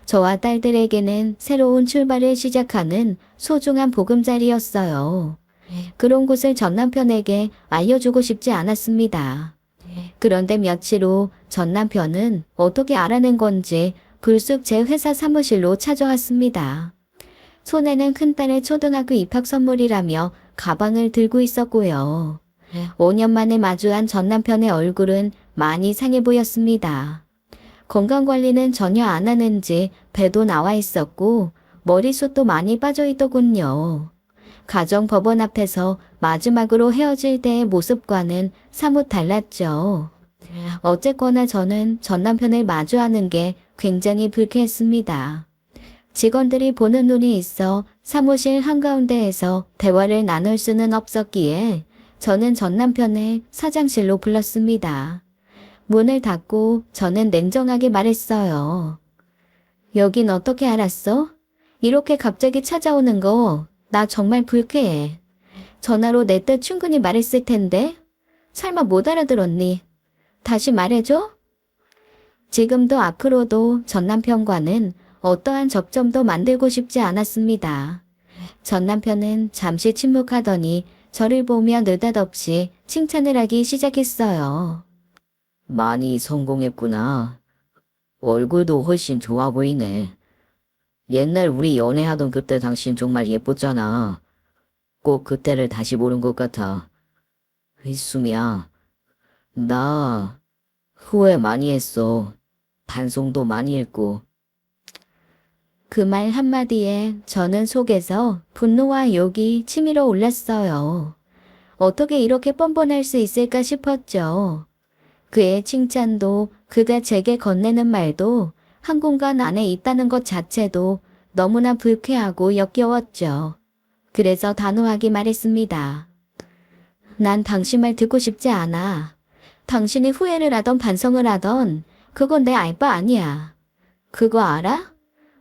저와 딸들에게는 새로운 출발을 시작하는 소중한 보금자리였어요. 그런 곳을 전 남편에게 알려주고 싶지 않았습니다. 그런데 며칠 후 전 남편은 어떻게 알아낸 건지 불쑥 제 회사 사무실로 찾아왔습니다. 손에는 큰딸의 초등학교 입학 선물이라며 가방을 들고 있었고요. 5년 만에 마주한 전 남편의 얼굴은 많이 상해 보였습니다. 건강관리는 전혀 안 하는지 배도 나와 있었고 머리숱도 많이 빠져 있더군요. 가정법원 앞에서 마지막으로 헤어질 때의 모습과는 사뭇 달랐죠. 어쨌거나 저는 전 남편을 마주하는 게 굉장히 불쾌했습니다. 직원들이 보는 눈이 있어 사무실 한가운데에서 대화를 나눌 수는 없었기에 저는 전 남편을 사장실로 불렀습니다. 문을 닫고 저는 냉정하게 말했어요. 여긴 어떻게 알았어? 이렇게 갑자기 찾아오는 거 나 정말 불쾌해. 전화로 내 뜻 충분히 말했을 텐데 설마 못 알아들었니? 다시 말해줘? 지금도 앞으로도 전 남편과는 어떠한 접점도 만들고 싶지 않았습니다. 전 남편은 잠시 침묵하더니 저를 보며 느닷없이 칭찬을 하기 시작했어요. 많이 성공했구나. 얼굴도 훨씬 좋아 보이네. 옛날 우리 연애하던 그때 당신 정말 예뻤잖아. 꼭 그때를 다시 보는 것 같아. 수미야, 나 후회 많이 했어. 반성도 많이 했고. 그 말 한마디에 저는 속에서 분노와 욕이 치밀어 올랐어요. 어떻게 이렇게 뻔뻔할 수 있을까 싶었죠. 그의 칭찬도 그가 제게 건네는 말도 한 공간 안에 있다는 것 자체도 너무나 불쾌하고 역겨웠죠. 그래서 단호하게 말했습니다. 난 당신 말 듣고 싶지 않아. 당신이 후회를 하던 반성을 하던 그건 내 알 바 아니야. 그거 알아?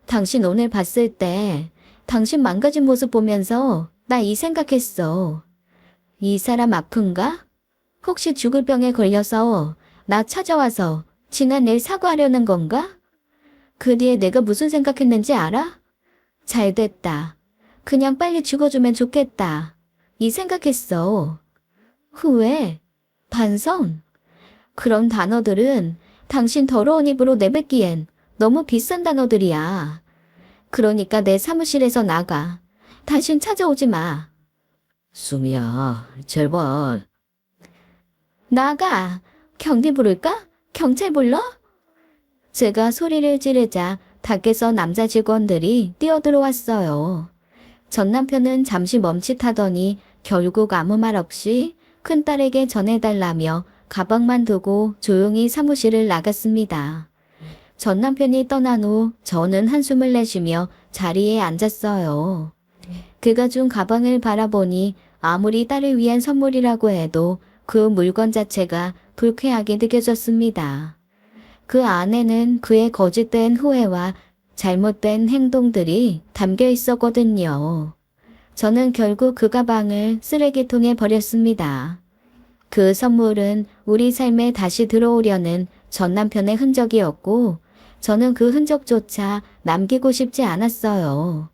당신 오늘 봤을 때 당신 망가진 모습 보면서 나 이 생각했어. 이 사람 아픈가? 혹시 죽을 병에 걸려서 나 찾아와서 지난 일 사과하려는 건가? 그 뒤에 내가 무슨 생각했는지 알아? 잘 됐다. 그냥 빨리 죽어주면 좋겠다. 이 생각했어. 후회, 반성. 그런 단어들은 당신 더러운 입으로 내뱉기엔 너무 비싼 단어들이야. 그러니까 내 사무실에서 나가. 다신 찾아오지 마. 수미야, 제발. 나가. 경비 부를까? 경찰 불러? 제가 소리를 지르자 밖에서 남자 직원들이 뛰어들어왔어요. 전 남편은 잠시 멈칫하더니 결국 아무 말 없이 큰딸에게 전해달라며 가방만 두고 조용히 사무실을 나갔습니다. 전 남편이 떠난 후 저는 한숨을 내쉬며 자리에 앉았어요. 그가 준 가방을 바라보니 아무리 딸을 위한 선물이라고 해도 그 물건 자체가 불쾌하게 느껴졌습니다. 그 안에는 그의 거짓된 후회와 잘못된 행동들이 담겨 있었거든요. 저는 결국 그 가방을 쓰레기통에 버렸습니다. 그 선물은 우리 삶에 다시 들어오려는 전 남편의 흔적이었고, 저는 그 흔적조차 남기고 싶지 않았어요.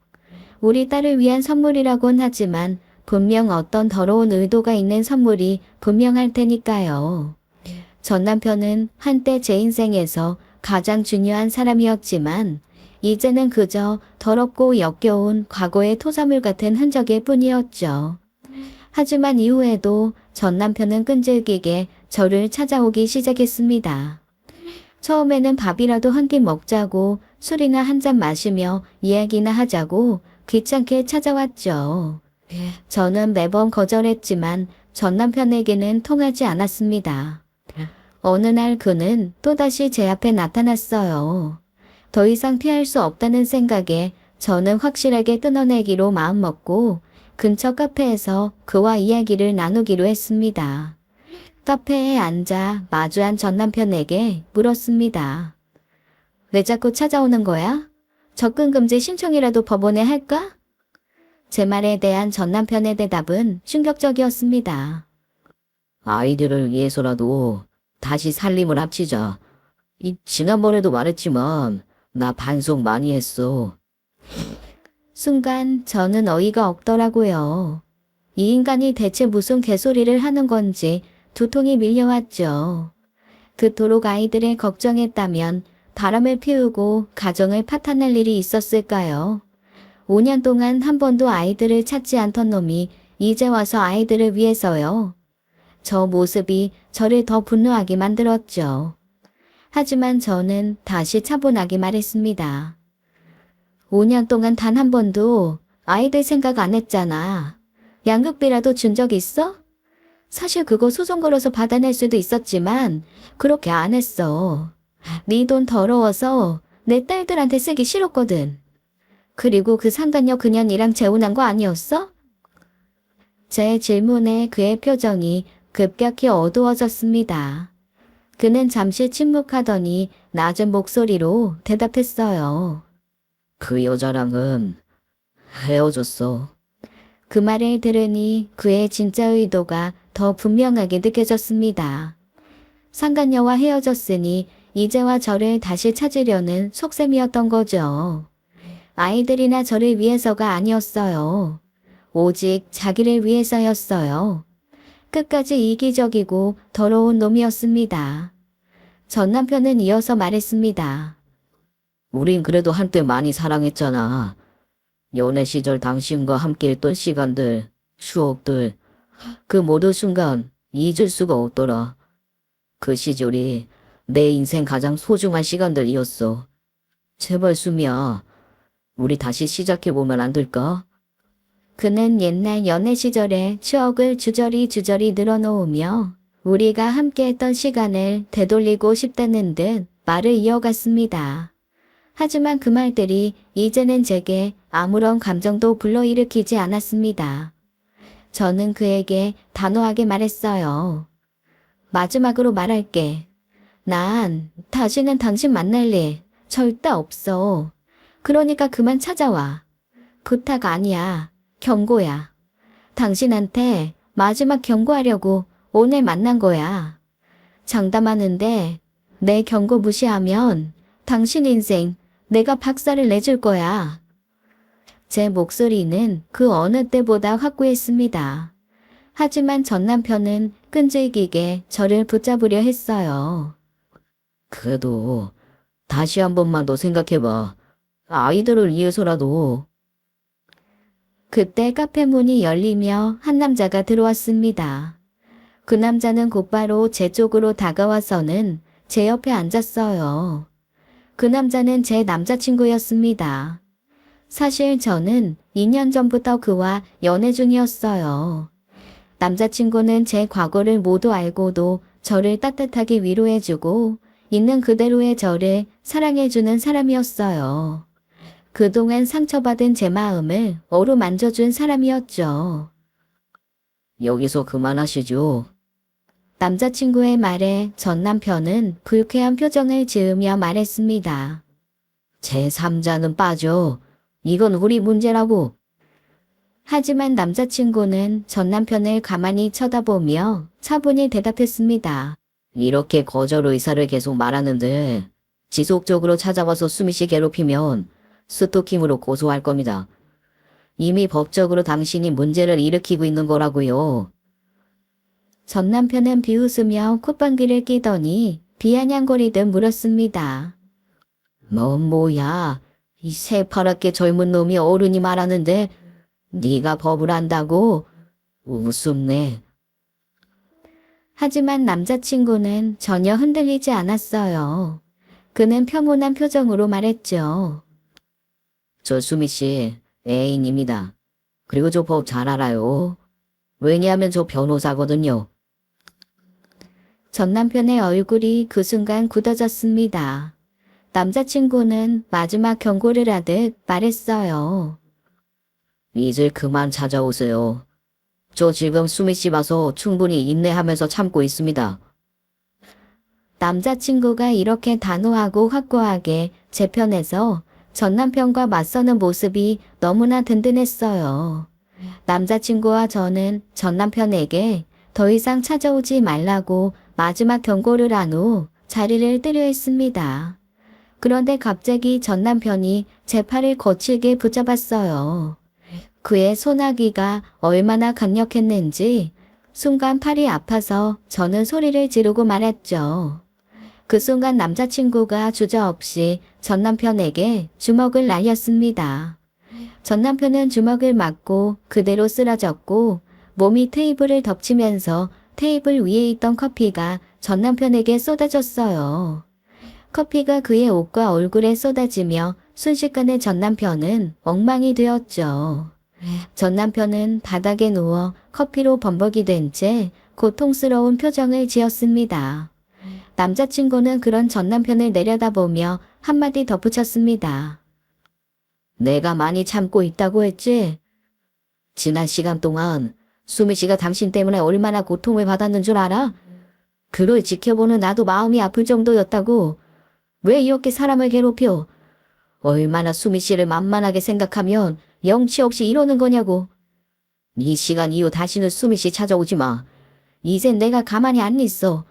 우리 딸을 위한 선물이라곤 하지만 분명 어떤 더러운 의도가 있는 선물이 분명할 테니까요. 전 남편은 한때 제 인생에서 가장 중요한 사람이었지만 이제는 그저 더럽고 역겨운 과거의 토사물 같은 흔적일 뿐이었죠. 하지만 이후에도 전 남편은 끈질기게 저를 찾아오기 시작했습니다. 처음에는 밥이라도 한 끼 먹자고 술이나 한 잔 마시며 이야기나 하자고 귀찮게 찾아왔죠. 저는 매번 거절했지만 전 남편에게는 통하지 않았습니다. 어느 날 그는 또다시 제 앞에 나타났어요. 더 이상 피할 수 없다는 생각에 저는 확실하게 끊어내기로 마음먹고 근처 카페에서 그와 이야기를 나누기로 했습니다. 카페에 앉아 마주한 전 남편에게 물었습니다. 왜 자꾸 찾아오는 거야? 접근금지 신청이라도 법원에 할까? 제 말에 대한 전 남편의 대답은 충격적이었습니다. 아이들을 위해서라도 다시 살림을 합치자. 지난번에도 말했지만 나 반성 많이 했어. 순간 저는 어이가 없더라고요. 이 인간이 대체 무슨 개소리를 하는 건지 두통이 밀려왔죠. 그토록 아이들을 걱정했다면 바람을 피우고 가정을 파탄낼 일이 있었을까요? 5년 동안 한 번도 아이들을 찾지 않던 놈이 이제 와서 아이들을 위해서요. 저 모습이 저를 더 분노하게 만들었죠. 하지만 저는 다시 차분하게 말했습니다. 5년 동안 단 한 번도 아이들 생각 안 했잖아. 양육비라도 준 적 있어? 사실 그거 소송 걸어서 받아낼 수도 있었지만 그렇게 안 했어. 네 돈 더러워서 내 딸들한테 쓰기 싫었거든. 그리고 그 상간녀 그년이랑 재혼한 거 아니었어? 제 질문에 그의 표정이 급격히 어두워졌습니다. 그는 잠시 침묵하더니 낮은 목소리로 대답했어요. 그 여자랑은 헤어졌어. 그 말을 들으니 그의 진짜 의도가 더 분명하게 느껴졌습니다. 상간녀와 헤어졌으니 이제와 저를 다시 찾으려는 속셈이었던 거죠. 아이들이나 저를 위해서가 아니었어요. 오직 자기를 위해서였어요. 끝까지 이기적이고 더러운 놈이었습니다. 전 남편은 이어서 말했습니다. 우린 그래도 한때 많이 사랑했잖아. 연애 시절 당신과 함께 했던 시간들, 추억들, 그 모든 순간 잊을 수가 없더라. 그 시절이 내 인생 가장 소중한 시간들이었어. 제발 수미야, 우리 다시 시작해보면 안 될까? 그는 옛날 연애 시절의 추억을 주저리 늘어놓으며 우리가 함께했던 시간을 되돌리고 싶다는 듯 말을 이어갔습니다. 하지만 그 말들이 이제는 제게 아무런 감정도 불러일으키지 않았습니다. 저는 그에게 단호하게 말했어요. 마지막으로 말할게. 난 다시는 당신 만날 일 절대 없어. 그러니까 그만 찾아와. 부탁 아니야. 경고야. 당신한테 마지막 경고하려고 오늘 만난 거야. 장담하는데 내 경고 무시하면 당신 인생 내가 박살을 내줄 거야. 제 목소리는 그 어느 때보다 확고했습니다. 하지만 전 남편은 끈질기게 저를 붙잡으려 했어요. 그래도 다시 한 번만 더 생각해봐. 아이들을 위해서라도. 그때 카페 문이 열리며 한 남자가 들어왔습니다. 그 남자는 곧바로 제 쪽으로 다가와서는 제 옆에 앉았어요. 그 남자는 제 남자친구였습니다. 사실 저는 2년 전부터 그와 연애 중이었어요. 남자친구는 제 과거를 모두 알고도 저를 따뜻하게 위로해주고 있는 그대로의 저를 사랑해주는 사람이었어요. 그동안 상처받은 제 마음을 어루만져준 사람이었죠. 여기서 그만하시죠. 남자친구의 말에 전 남편은 불쾌한 표정을 지으며 말했습니다. 제 3자는 빠져. 이건 우리 문제라고. 하지만 남자친구는 전 남편을 가만히 쳐다보며 차분히 대답했습니다. 이렇게 거절 의사를 계속 말하는데 지속적으로 찾아와서 수미 씨 괴롭히면 스토킹으로 고소할 겁니다. 이미 법적으로 당신이 문제를 일으키고 있는 거라고요. 전 남편은 비웃으며 콧방귀를 끼더니 비아냥거리듯 물었습니다. 뭐야, 이 새파랗게 젊은 놈이 어른이 말하는데 네가 법을 안다고? 우습네. 하지만 남자친구는 전혀 흔들리지 않았어요. 그는 평온한 표정으로 말했죠. 저 수미 씨 애인입니다. 그리고 저 법 잘 알아요. 왜냐하면 저 변호사거든요. 전 남편의 얼굴이 그 순간 굳어졌습니다. 남자친구는 마지막 경고를 하듯 말했어요. 이제 그만 찾아오세요. 저 지금 수미 씨 봐서 충분히 인내하면서 참고 있습니다. 남자친구가 이렇게 단호하고 확고하게 제 편에서 전 남편과 맞서는 모습이 너무나 든든했어요. 남자친구와 저는 전 남편에게 더 이상 찾아오지 말라고 마지막 경고를 한 후 자리를 뜨려 했습니다. 그런데 갑자기 전 남편이 제 팔을 거칠게 붙잡았어요. 그의 소나기가 얼마나 강력했는지 순간 팔이 아파서 저는 소리를 지르고 말았죠. 그 순간 남자친구가 주저없이 전 남편에게 주먹을 날렸습니다. 전 남편은 주먹을 맞고 그대로 쓰러졌고 몸이 테이블을 덮치면서 테이블 위에 있던 커피가 전 남편에게 쏟아졌어요. 커피가 그의 옷과 얼굴에 쏟아지며 순식간에 전 남편은 엉망이 되었죠. 전 남편은 바닥에 누워 커피로 범벅이 된 채 고통스러운 표정을 지었습니다. 남자친구는 그런 전 남편을 내려다보며 한마디 덧붙였습니다. 내가 많이 참고 있다고 했지? 지난 시간 동안 수미 씨가 당신 때문에 얼마나 고통을 받았는 줄 알아? 그걸 지켜보는 나도 마음이 아플 정도였다고. 왜 이렇게 사람을 괴롭혀? 얼마나 수미 씨를 만만하게 생각하면 영치 없이 이러는 거냐고. 이 시간 이후 다시는 수미 씨 찾아오지 마. 이젠 내가 가만히 안 있어.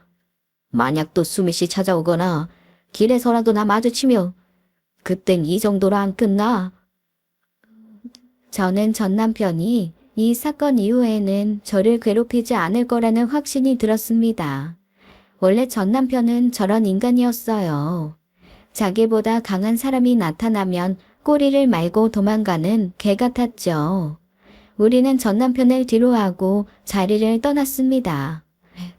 만약 또 수미 씨 찾아오거나 길에서라도 나 마주치면 그땐 이 정도로 안 끝나. 저는 전 남편이 이 사건 이후에는 저를 괴롭히지 않을 거라는 확신이 들었습니다. 원래 전 남편은 저런 인간이었어요. 자기보다 강한 사람이 나타나면 꼬리를 말고 도망가는 개 같았죠. 우리는 전 남편을 뒤로하고 자리를 떠났습니다.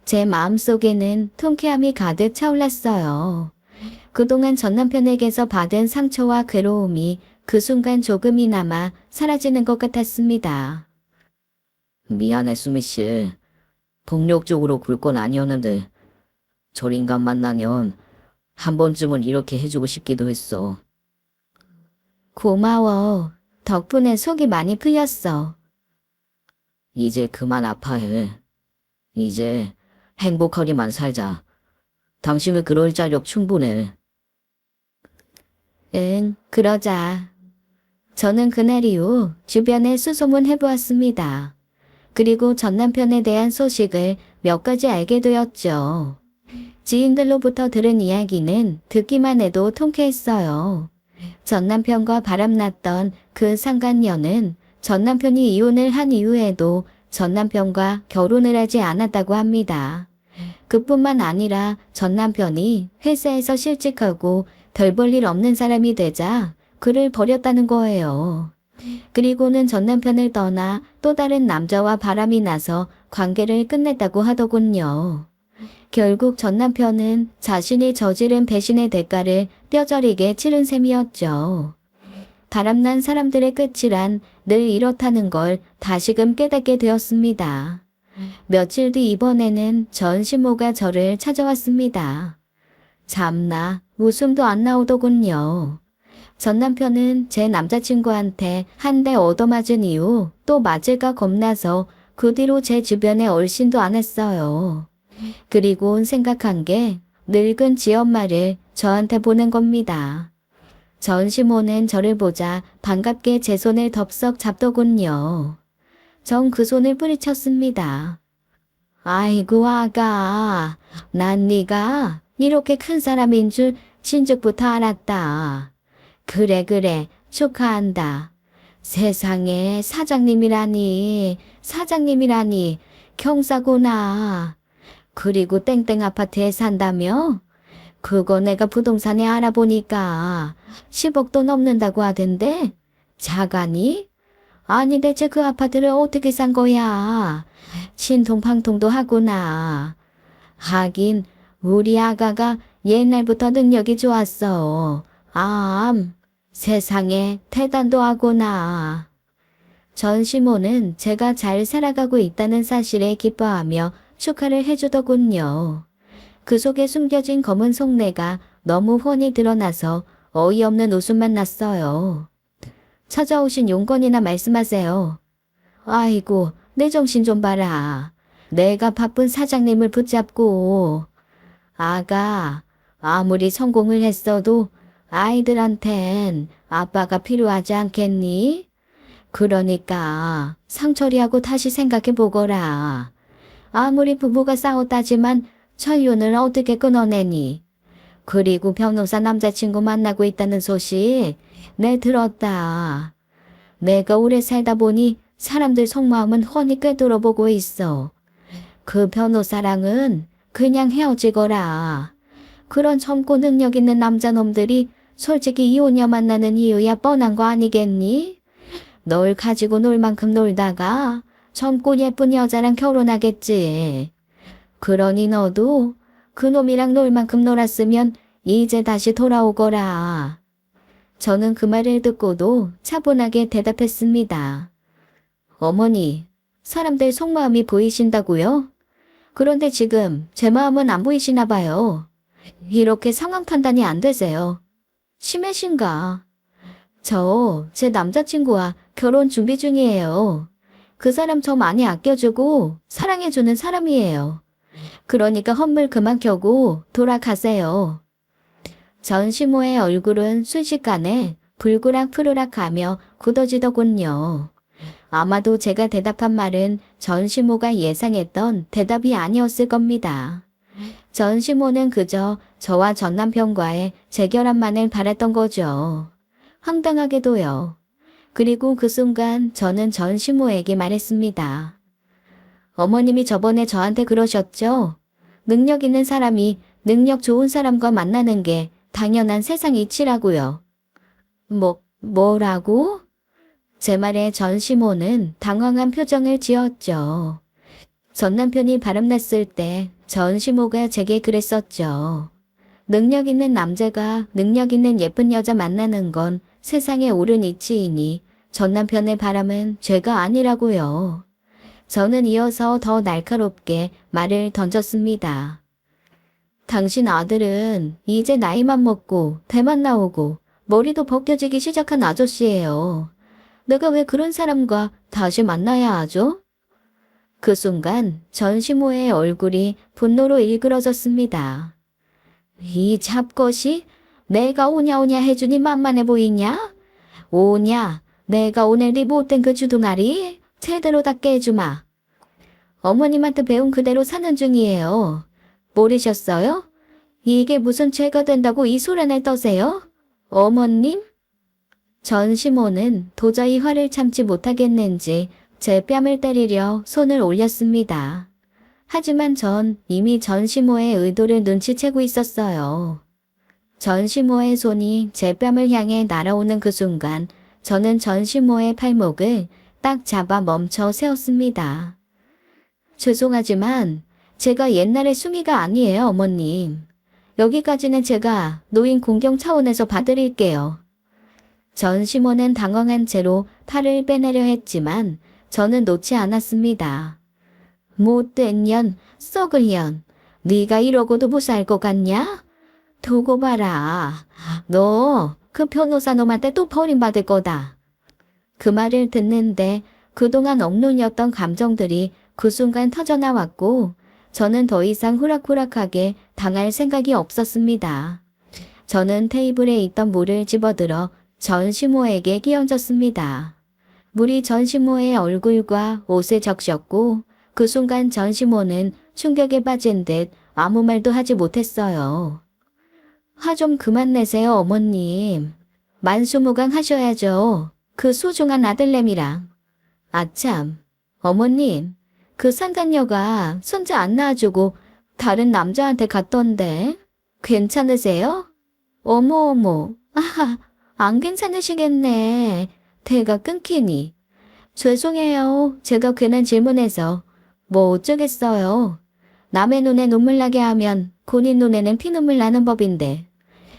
제 마음속에는 통쾌함이 가득 차올랐어요. 그동안 전 남편에게서 받은 상처와 괴로움이 그 순간 조금이나마 사라지는 것 같았습니다. 미안해 수미 씨. 폭력적으로 굴 건 아니었는데 저 인간 만나면 한 번쯤은 이렇게 해주고 싶기도 했어. 고마워. 덕분에 속이 많이 풀렸어. 이제 그만 아파해. 이제 행복하게만 살자. 당신은 그럴 자력 충분해. 응, 그러자. 저는 그날 이후 주변에 수소문 해보았습니다. 그리고 전 남편에 대한 소식을 몇 가지 알게 되었죠. 지인들로부터 들은 이야기는 듣기만 해도 통쾌했어요. 전 남편과 바람났던 그 상간녀는 전 남편이 이혼을 한 이후에도 전 남편과 결혼을 하지 않았다고 합니다. 그뿐만 아니라 전 남편이 회사에서 실직하고 별 볼 일 없는 사람이 되자 그를 버렸다는 거예요. 그리고는 전 남편을 떠나 또 다른 남자와 바람이 나서 관계를 끝냈다고 하더군요. 결국 전 남편은 자신이 저지른 배신의 대가를 뼈저리게 치른 셈이었죠. 바람난 사람들의 끝이란 늘 이렇다는 걸 다시금 깨닫게 되었습니다. 며칠 뒤 이번에는 전 시모가 저를 찾아왔습니다. 참나 웃음도 안 나오더군요. 전 남편은 제 남자친구한테 한 대 얻어맞은 이후 또 맞을까 겁나서 그 뒤로 제 주변에 얼씬도 안 했어요. 그리고 생각한 게 늙은 지엄마를 저한테 보낸 겁니다. 전 시모는 저를 보자 반갑게 제 손을 덥석 잡더군요. 전 그 손을 뿌리쳤습니다. 아이고 아가, 난 네가 이렇게 큰 사람인 줄 진즉부터 알았다. 그래 축하한다. 세상에 사장님이라니 경사구나. 그리고 땡땡 아파트에 산다며? 그거 내가 부동산에 알아보니까 10억도 넘는다고 하던데? 자가니? 아니 대체 그 아파트를 어떻게 산 거야? 신통방통도 하구나. 하긴 우리 아가가 옛날부터 능력이 좋았어. 세상에 대단도 하구나. 전 시모는 제가 잘 살아가고 있다는 사실에 기뻐하며 축하를 해주더군요. 그 속에 숨겨진 검은 속내가 너무 훤히 드러나서 어이없는 웃음만 났어요. 찾아오신 용건이나 말씀하세요. 아이고, 내 정신 좀 봐라. 내가 바쁜 사장님을 붙잡고. 아가, 아무리 성공을 했어도 아이들한텐 아빠가 필요하지 않겠니? 그러니까 상처리하고 다시 생각해 보거라. 아무리 부부가 싸웠다지만 철륜을 어떻게 끊어내니? 그리고 변호사 남자친구 만나고 있다는 소식 내 들었다. 내가 오래 살다 보니 사람들 속마음은 훤히 꿰뚫어보고 있어. 그 변호사랑은 그냥 헤어지거라. 그런 젊고 능력 있는 남자놈들이 솔직히 이혼녀 만나는 이유야 뻔한 거 아니겠니? 널 가지고 놀 만큼 놀다가 젊고 예쁜 여자랑 결혼하겠지. 그러니 너도 그놈이랑 놀 만큼 놀았으면 이제 다시 돌아오거라. 저는 그 말을 듣고도 차분하게 대답했습니다. 어머니, 사람들 속마음이 보이신다고요? 그런데 지금 제 마음은 안 보이시나 봐요. 이렇게 상황 판단이 안 되세요. 심해신가? 제 남자친구와 결혼 준비 중이에요. 그 사람 저 많이 아껴주고 사랑해주는 사람이에요. 그러니까 헛물 그만 켜고 돌아가세요. 전 시모의 얼굴은 순식간에 불그락 푸르락 하며 굳어지더군요. 아마도 제가 대답한 말은 전 시모가 예상했던 대답이 아니었을 겁니다. 전 시모는 그저 저와 전 남편과의 재결합만을 바랐던 거죠. 황당하게도요. 그리고 그 순간 저는 전 시모에게 말했습니다. 어머님이 저번에 저한테 그러셨죠? 능력 있는 사람이 능력 좋은 사람과 만나는 게 당연한 세상 이치라고요. 뭐라고? 제 말에 전 시모는 당황한 표정을 지었죠. 전 남편이 바람났을 때 전 시모가 제게 그랬었죠. 능력 있는 남자가 능력 있는 예쁜 여자 만나는 건 세상에 옳은 이치이니 전 남편의 바람은 죄가 아니라고요. 저는 이어서 더 날카롭게 말을 던졌습니다. 당신 아들은 이제 나이만 먹고 배만 나오고 머리도 벗겨지기 시작한 아저씨예요. 내가 왜 그런 사람과 다시 만나야 하죠? 그 순간 전 시모의 얼굴이 분노로 일그러졌습니다. 이 잡것이 내가 오냐오냐 해주니 만만해 보이냐? 오냐, 내가 오늘 네 못된 그 주둥아리 제대로 닦게 해주마. 어머님한테 배운 그대로 사는 중이에요. 모르셨어요? 이게 무슨 죄가 된다고 이 소란을 떠세요? 어머님? 전시모는 도저히 화를 참지 못하겠는지 제 뺨을 때리려 손을 올렸습니다. 하지만 전 이미 전시모의 의도를 눈치채고 있었어요. 전시모의 손이 제 뺨을 향해 날아오는 그 순간 저는 전시모의 팔목을 딱 잡아 멈춰 세웠습니다. 죄송하지만 제가 옛날의 숭이가 아니에요, 어머님. 여기까지는 제가 노인 공경 차원에서 봐드릴게요. 전시모는 당황한 채로 팔을 빼내려 했지만 저는 놓지 않았습니다. 못된 년, 썩을 년, 네가 이러고도 무사할 것 같냐? 두고 봐라. 너 그 변호사 놈한테 또 버림받을 거다. 그 말을 듣는데 그동안 억눌렸던 감정들이 그 순간 터져나왔고 저는 더 이상 후락후락하게 당할 생각이 없었습니다. 저는 테이블에 있던 물을 집어들어 전시모에게 끼얹었습니다. 물이 전시모의 얼굴과 옷에 적셨고 그 순간 전시모는 충격에 빠진 듯 아무 말도 하지 못했어요. 화 좀 그만 내세요, 어머님. 만수무강 하셔야죠. 그 소중한 아들내미랑. 아참, 어머님, 그 상간녀가 손자 안 낳아주고 다른 남자한테 갔던데 괜찮으세요? 어머, 아하, 안 괜찮으시겠네. 대가 끊기니. 죄송해요. 제가 괜한 질문해서. 뭐 어쩌겠어요. 남의 눈에 눈물 나게 하면 본인 눈에는 피눈물 나는 법인데.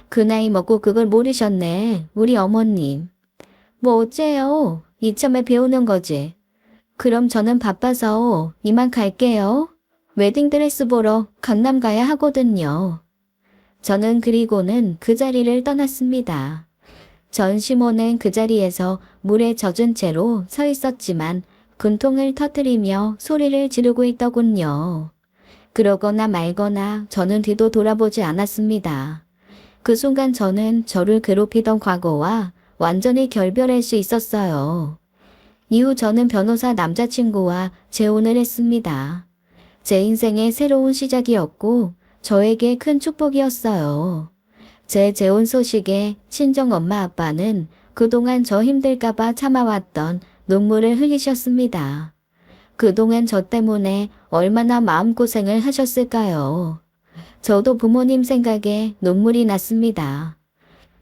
그 나이 먹고 그걸 모르셨네. 우리 어머님. 뭐 어째요. 이참에 배우는 거지. 그럼 저는 바빠서 이만 갈게요. 웨딩드레스 보러 강남 가야 하거든요. 저는 그리고는 그 자리를 떠났습니다. 전시모는 그 자리에서 물에 젖은 채로 서 있었지만 분통을 터뜨리며 소리를 지르고 있더군요. 그러거나 말거나 저는 뒤도 돌아보지 않았습니다. 그 순간 저는 저를 괴롭히던 과거와 완전히 결별할 수 있었어요. 이후 저는 변호사 남자친구와 재혼을 했습니다. 제 인생의 새로운 시작이었고 저에게 큰 축복이었어요. 제 재혼 소식에 친정 엄마 아빠는 그동안 저 힘들까봐 참아왔던 눈물을 흘리셨습니다. 그동안 저 때문에 얼마나 마음고생을 하셨을까요? 저도 부모님 생각에 눈물이 났습니다.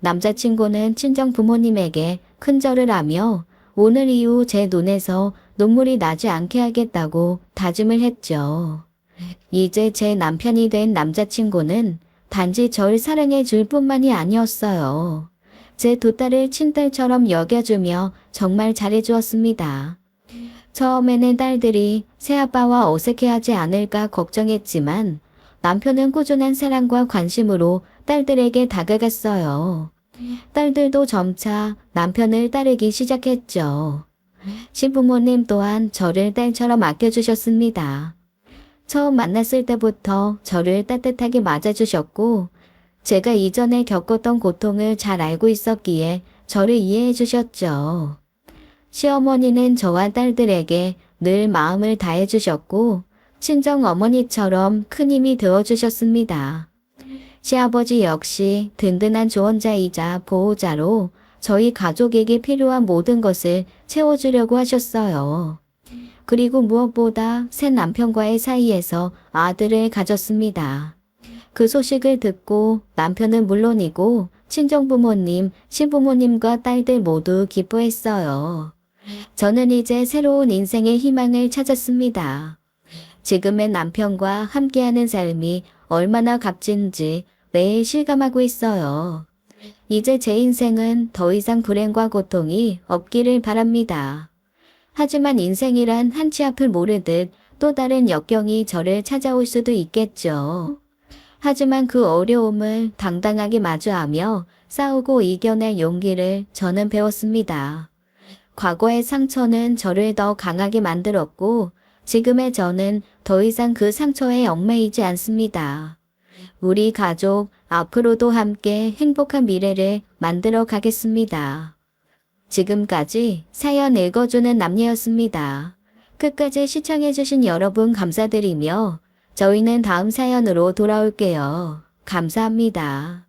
남자친구는 친정 부모님에게 큰절을 하며 오늘 이후 제 눈에서 눈물이 나지 않게 하겠다고 다짐을 했죠. 이제 제 남편이 된 남자친구는 단지 절 사랑해 줄 뿐만이 아니었어요. 제 두 딸을 친딸처럼 여겨주며 정말 잘해주었습니다. 처음에는 딸들이 새아빠와 어색해하지 않을까 걱정했지만 남편은 꾸준한 사랑과 관심으로 딸들에게 다가갔어요. 딸들도 점차 남편을 따르기 시작했죠. 시부모님 또한 저를 딸처럼 아껴주셨습니다. 처음 만났을 때부터 저를 따뜻하게 맞아주셨고 제가 이전에 겪었던 고통을 잘 알고 있었기에 저를 이해해 주셨죠. 시어머니는 저와 딸들에게 늘 마음을 다해 주셨고 친정 어머니처럼 큰 힘이 되어 주셨습니다. 시아버지 역시 든든한 조언자이자 보호자로 저희 가족에게 필요한 모든 것을 채워주려고 하셨어요. 그리고 무엇보다 새 남편과의 사이에서 아들을 가졌습니다. 그 소식을 듣고 남편은 물론이고 친정부모님, 시부모님과 딸들 모두 기뻐했어요. 저는 이제 새로운 인생의 희망을 찾았습니다. 지금의 남편과 함께하는 삶이 얼마나 값진지 매일 실감하고 있어요. 이제 제 인생은 더 이상 불행과 고통이 없기를 바랍니다. 하지만 인생이란 한치 앞을 모르듯 또 다른 역경이 저를 찾아올 수도 있겠죠. 하지만 그 어려움을 당당하게 마주하며 싸우고 이겨낼 용기를 저는 배웠습니다. 과거의 상처는 저를 더 강하게 만들었고 지금의 저는 더 이상 그 상처에 얽매이지 않습니다. 우리 가족 앞으로도 함께 행복한 미래를 만들어 가겠습니다. 지금까지 사연 읽어주는 남녀였습니다. 끝까지 시청해주신 여러분 감사드리며 저희는 다음 사연으로 돌아올게요. 감사합니다.